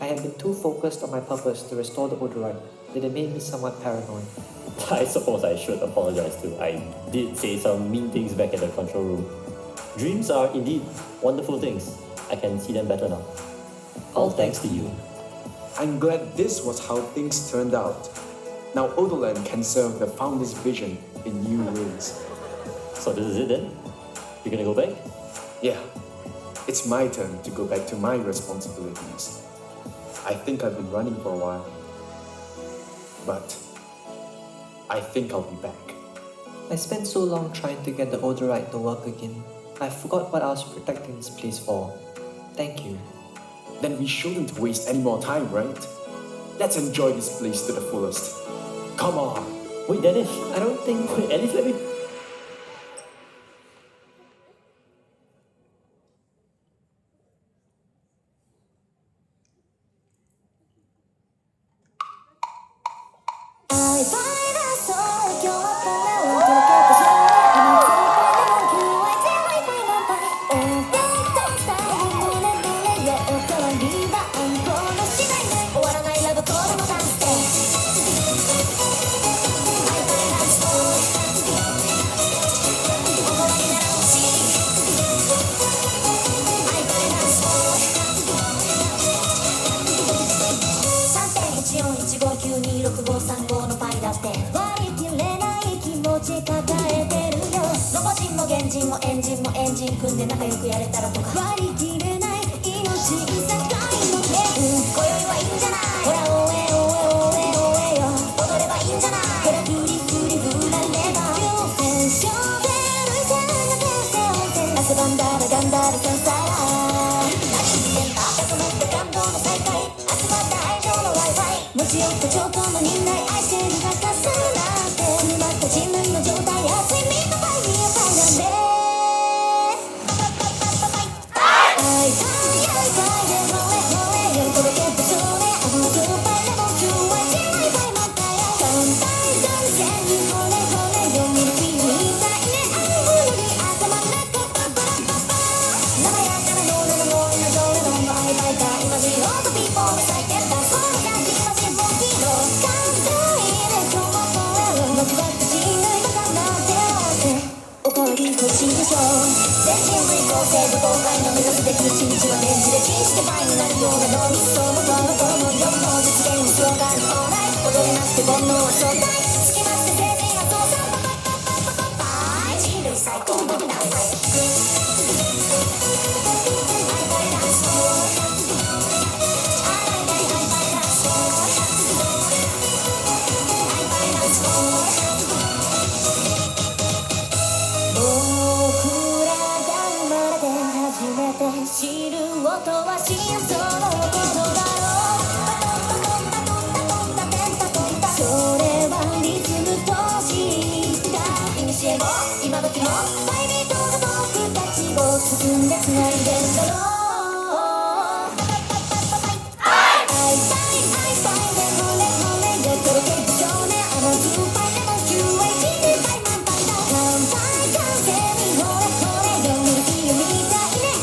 I had been too focused on my purpose to restore the Odorite that it made me somewhat paranoid. I suppose I should apologize too. I did say some mean things back at the control room. Dreams are indeed wonderful things. I can see them better now. All thanks to you. I'm glad this was how things turned out. Now OdoLand can serve the founder's vision in new ways. So this is it then? You're gonna go back? Yeah, it's my turn to go back to my responsibilities. I think I've been running for a while, but I think I'll be back. I spent so long trying to get the Odorite to work again. I forgot what I was protecting this place for. Thank you. Then we shouldn't waste any more time, right? Let's enjoy this place to the fullest. Come on! Wait, Danish, I don't think... wait, at least let me... Love って割り切れない気持ち抱えてるよ。ロボ人も原人もエンジンもエンジン組んで仲良くやれたらとか割り切れない命いさかいのね。今宵はいいんじゃない。ほらおえおえおえおえよ。踊ればいいんじゃない。ほらフリフリ振られば優先勝でルイセンが手を汗ばんだらガンダルキャンサー。何言ってんだ求めて感動の再会。集まった愛情の Wi-Fi 持ち寄った超高の忍耐愛してるがかすなんて詰まった人類の状態熱いミートファイミーを階段で会いたい会いたいでほれほれよ届けてそれあのスーパーレモンキューは人類ファイマンタイヤ乾杯断線にほれほれよミルキーみたいね愛ほより頭の中パパラパパ生やからのののののどれのの愛ばいか今しようとピーポーの採点だそれが気持ちボキの乾杯で今日も声を間違った人類が頑張っておかわり欲しいでしょ全人類構成武道会の目指すべき一日は電池でチンしてファイになるようなのにそうもともとの夜の実現スローガンオーライ踊れなくて煩悩は相対好きなって成人は父さんパパパパパパパイ人類最高のダン知る音は真相のことだろうそれはリズムとした古も今時もバイビートが僕たちを包んで繋いでるだろう会いたい会いたいでほれほれよ届けて少年あのスーパーレモン QH で大満杯だ乾杯完成にほれほれよミルキーみたいね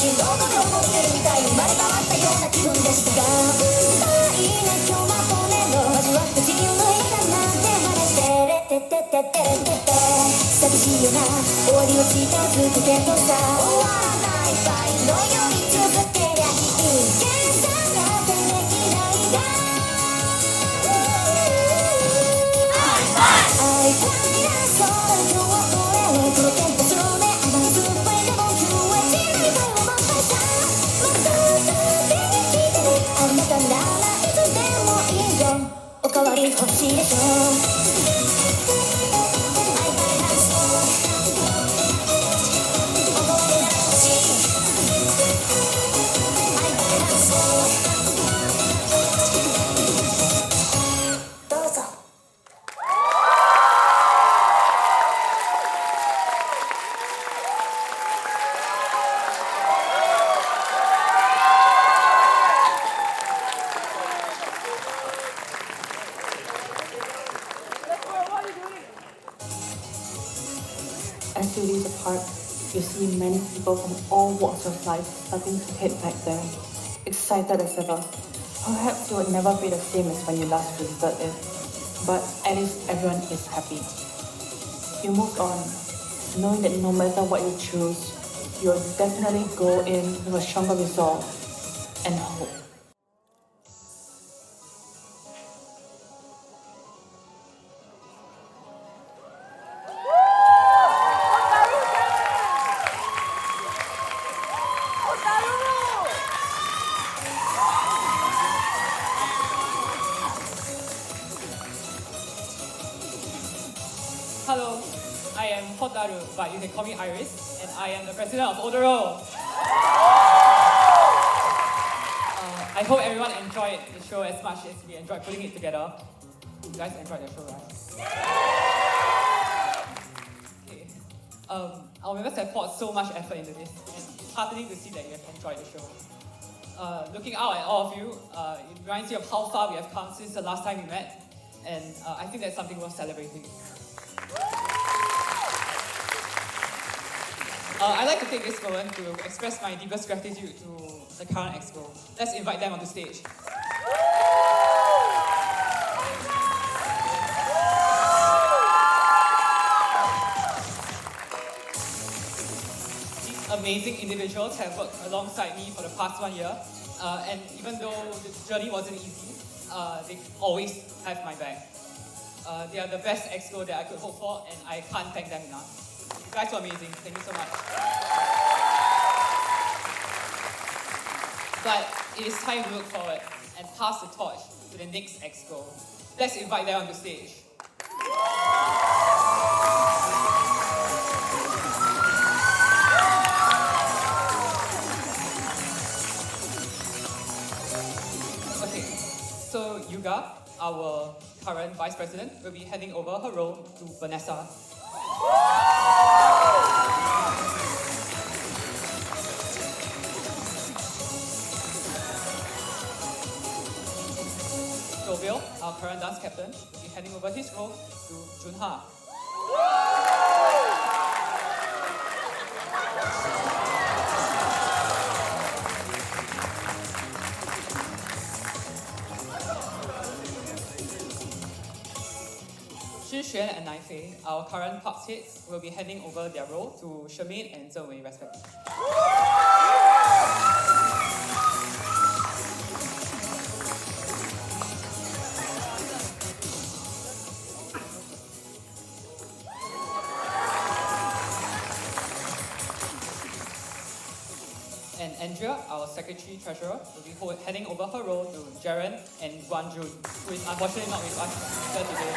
どこで踊ってるみたい生まれ変わったような気分でしたがいいね今日は骨の味わって人類だなんて真似してれてててててて寂しいよな終わりを近づけてとさ終わらないファイのように続けりゃいい計算ができないが会いたいなそれ今日はこれを届けてそうねあのスーパーレモン QH 人類ファイをあなたならいつでもいいよおかわり欲しいでしょどうぞAs you leave the park, you see many people from all walks of life starting to head back there, excited as ever. Perhaps it would never be the same as when you last visited it, but at least everyone is happy. You move on, knowing that no matter what you choose, you'll definitely go in with a stronger resolve and hope. Hello, I am Hotaru, but you can call me Iris, and I am the president of Odoro. I hope everyone enjoyed the show as much as we enjoyed putting it together. You guys enjoyed the show, right? Okay. Our members have poured so much effort into this, and it's heartening to see that you have enjoyed the show. Looking out at all of you, it reminds you of how far we have come since the last time we met, and I think that's something worth celebrating. I'd like to take this moment to express my deepest gratitude to the current expo. Let's invite them onto stage. amazing individuals have worked alongside me for the past 1 year. And even though the journey wasn't easy, they always have my back. They are the best exco that I could hope for, and I can't thank them enough. You guys were amazing. Thank you so much. But it is time to look forward and pass the torch to the next exco. Let's invite them onto stage. Okay, so Yuga, our current vice president, will be handing over her role to Vanessa. Bill, our current dance captain, will be handing over his role to Junha. Xuan and Naifei, our current parks heads, will be handing over their role to Shermaine and Zhengwei respectively. And Andrea, our secretary treasurer, will be heading over her role to Jaren and Guanjun, who is unfortunately not with us here today.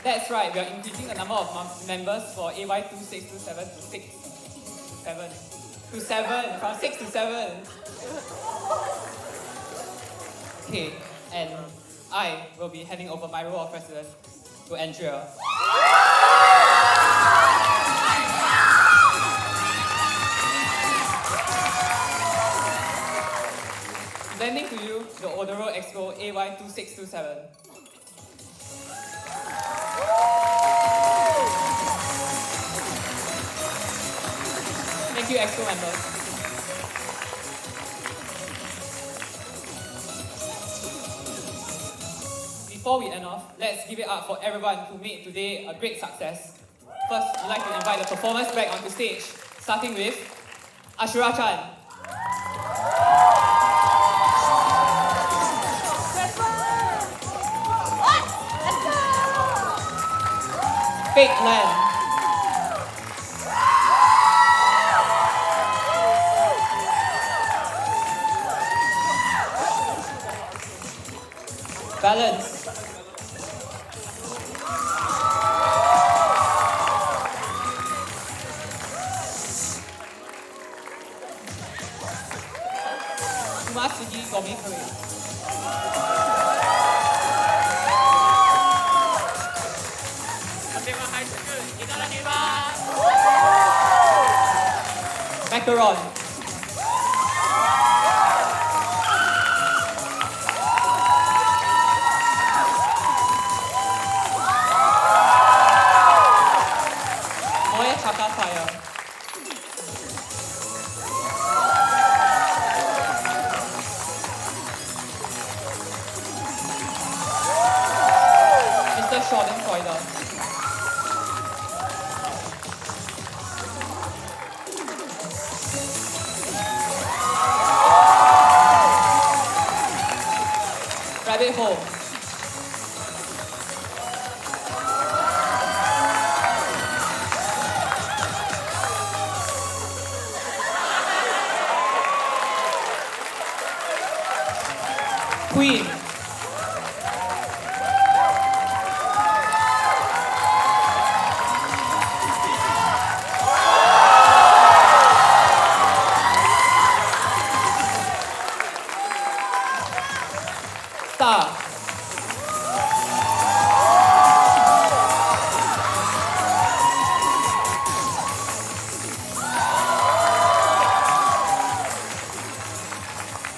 That's right, we are increasing the number of members for AY2627 to 6 to 7, from 6 to 7. Okay, and I will be handing over my role of president to Andrea. Presenting to you the Odoro Expo AY2627. Thank you, Expo members. Before we end off, let's give it up for everyone who made today a great success. First, we'd like to invite the performers back onto stage, starting with Ashura Chan. Fake Land. Balance. Kumasugi Gomi Parade. Macaron. Moya Chaka Fire. Mr. Sheldon Croyder. Rabbit Hole. Queen. Star.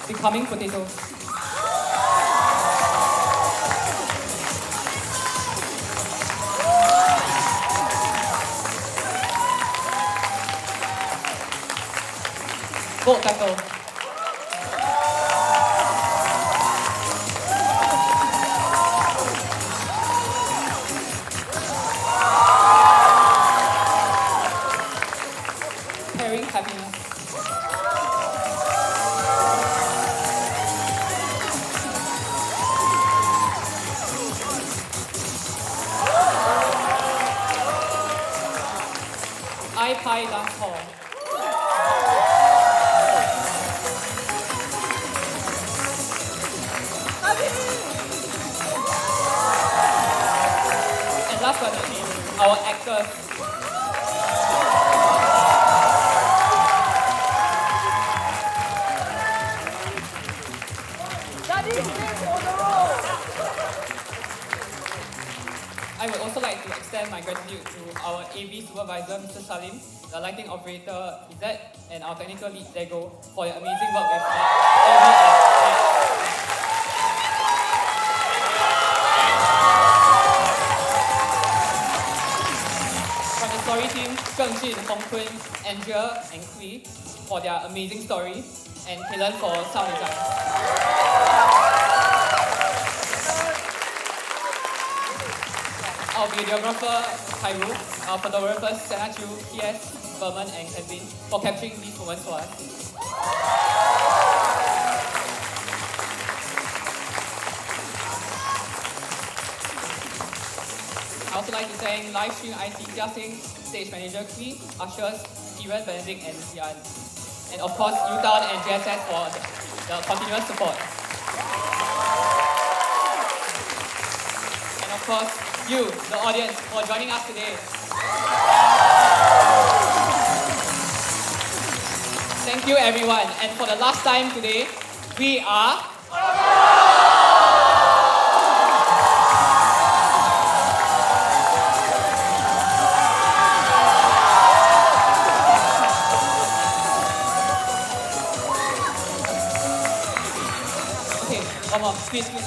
Becoming Potatoes. Gold Tackle. Pie Pie Dance Hall. And last but not least, our actors. I would also like to extend my gratitude to our AV supervisor, Mr. Salim, the lighting operator, Izzat, and our technical lead, Lego, for their amazing work with AV and light. From the story team, Zheng Xin, Hong Kun, Andrea, and Kui for their amazing story, and Helen for sound design. Our videographer, Kairu, our photographers, Senna Chu, PS, Berman, and Kevin, for capturing these moments for us. I also like to thank live stream IT Jia Singh, stage manager Kui, ushers, Kieran, Benedict, and Xian. And of course, UTown and JSS for the continuous support. And of course, you, the audience, for joining us today. Thank you, everyone. And for the last time today, we are... Okay, one more. Please. One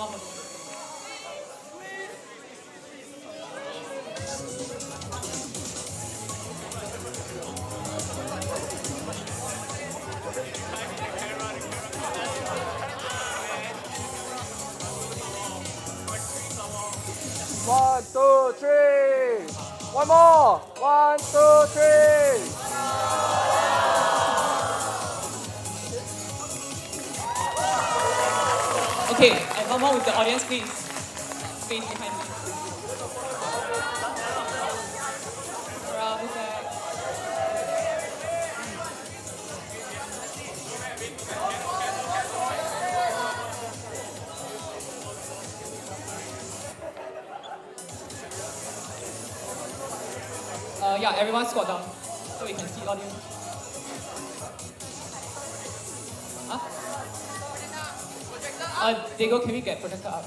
more. One, two, three. One more. 1, 2, 3. Okay, and one more with the audience, please. Space behind me. Around the back. Yeah, everyone squat down so we can see audience. Diego, can we get projector up?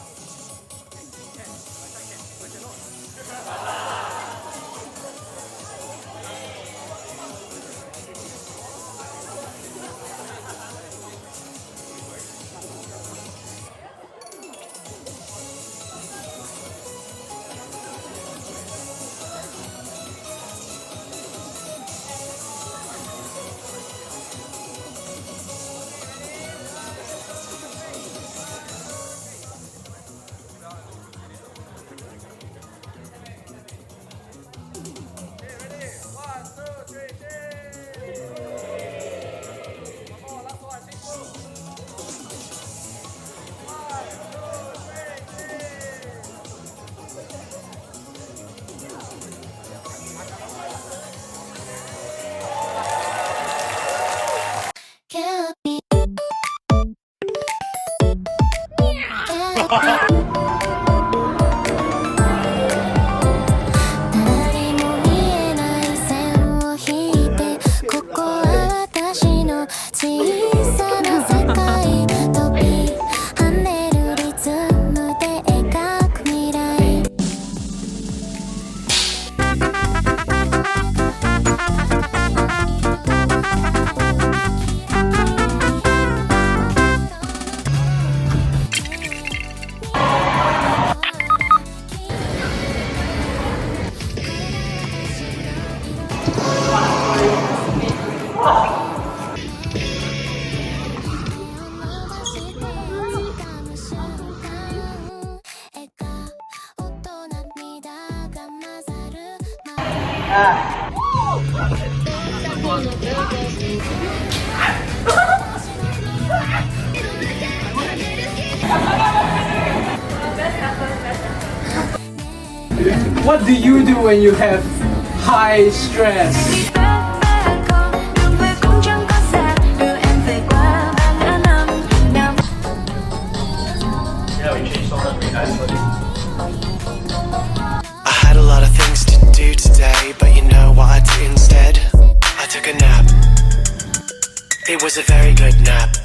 What do you do when you have high stress. I had a lot of things to do today, but you know what I did instead? I took a nap. It was a very good nap.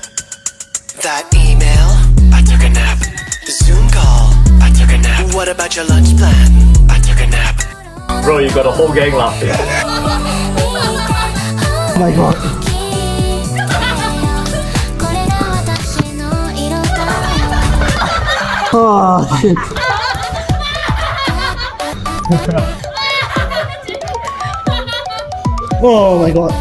That email, I took a nap. The Zoom call, I took a nap. What about your lunch plan? I took a nap. Bro, you got a whole gang laughing. Oh my god. Oh shit. Oh my god.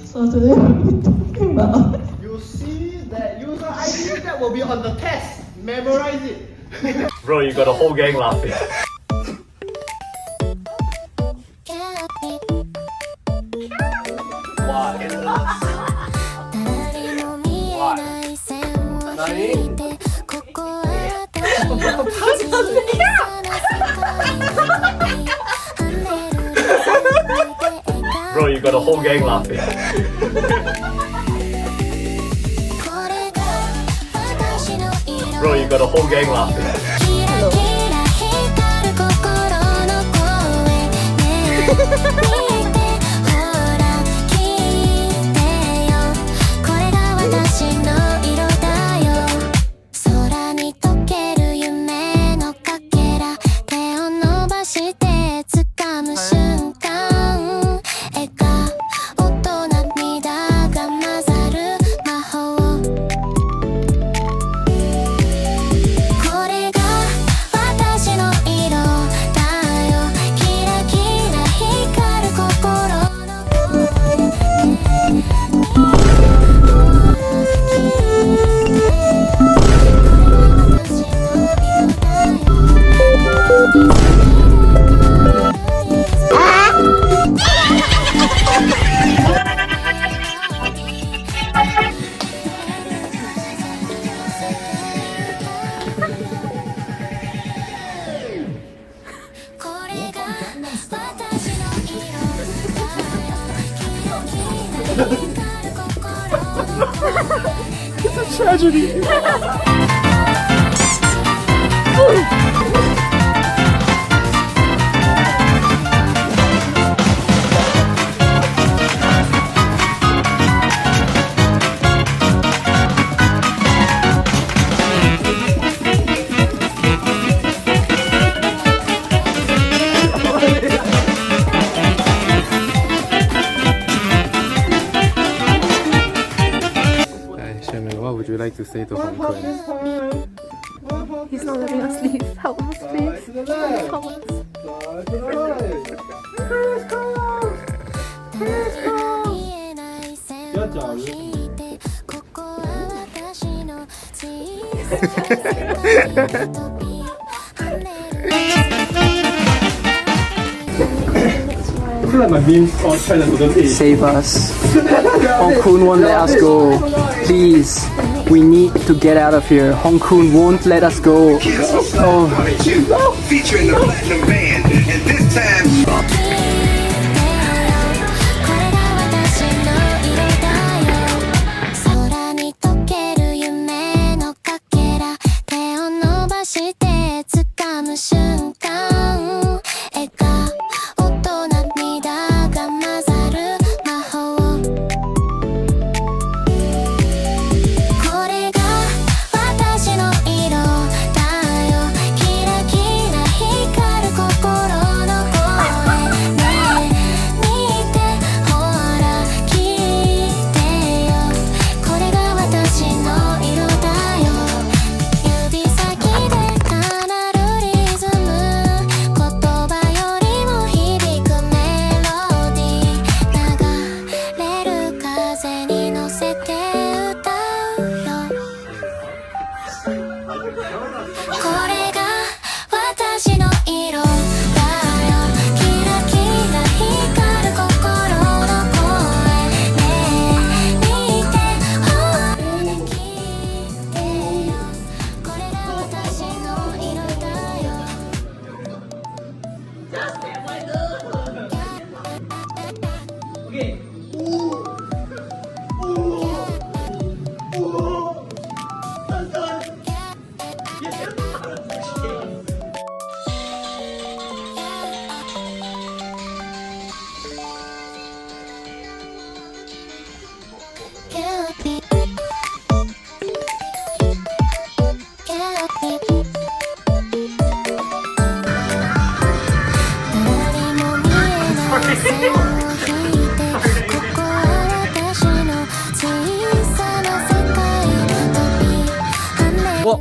So today we'll be talking about. You see that user ID that will be on the test. Memorize it. Bro, you got a whole gang laughing. Bro, you got a whole gang laughing. Bro, you got a whole gang laughing. tragedy. What would you like to say to Hong Kong? He's not letting us leave. Help us, please. Help us. Save us. Hong Kong won't let us go. Please, we need to get out of here. Hong Kong won't let us go. Oh. Featuring the platinum band, and this time. Whoa.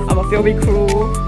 I'm a filming crew.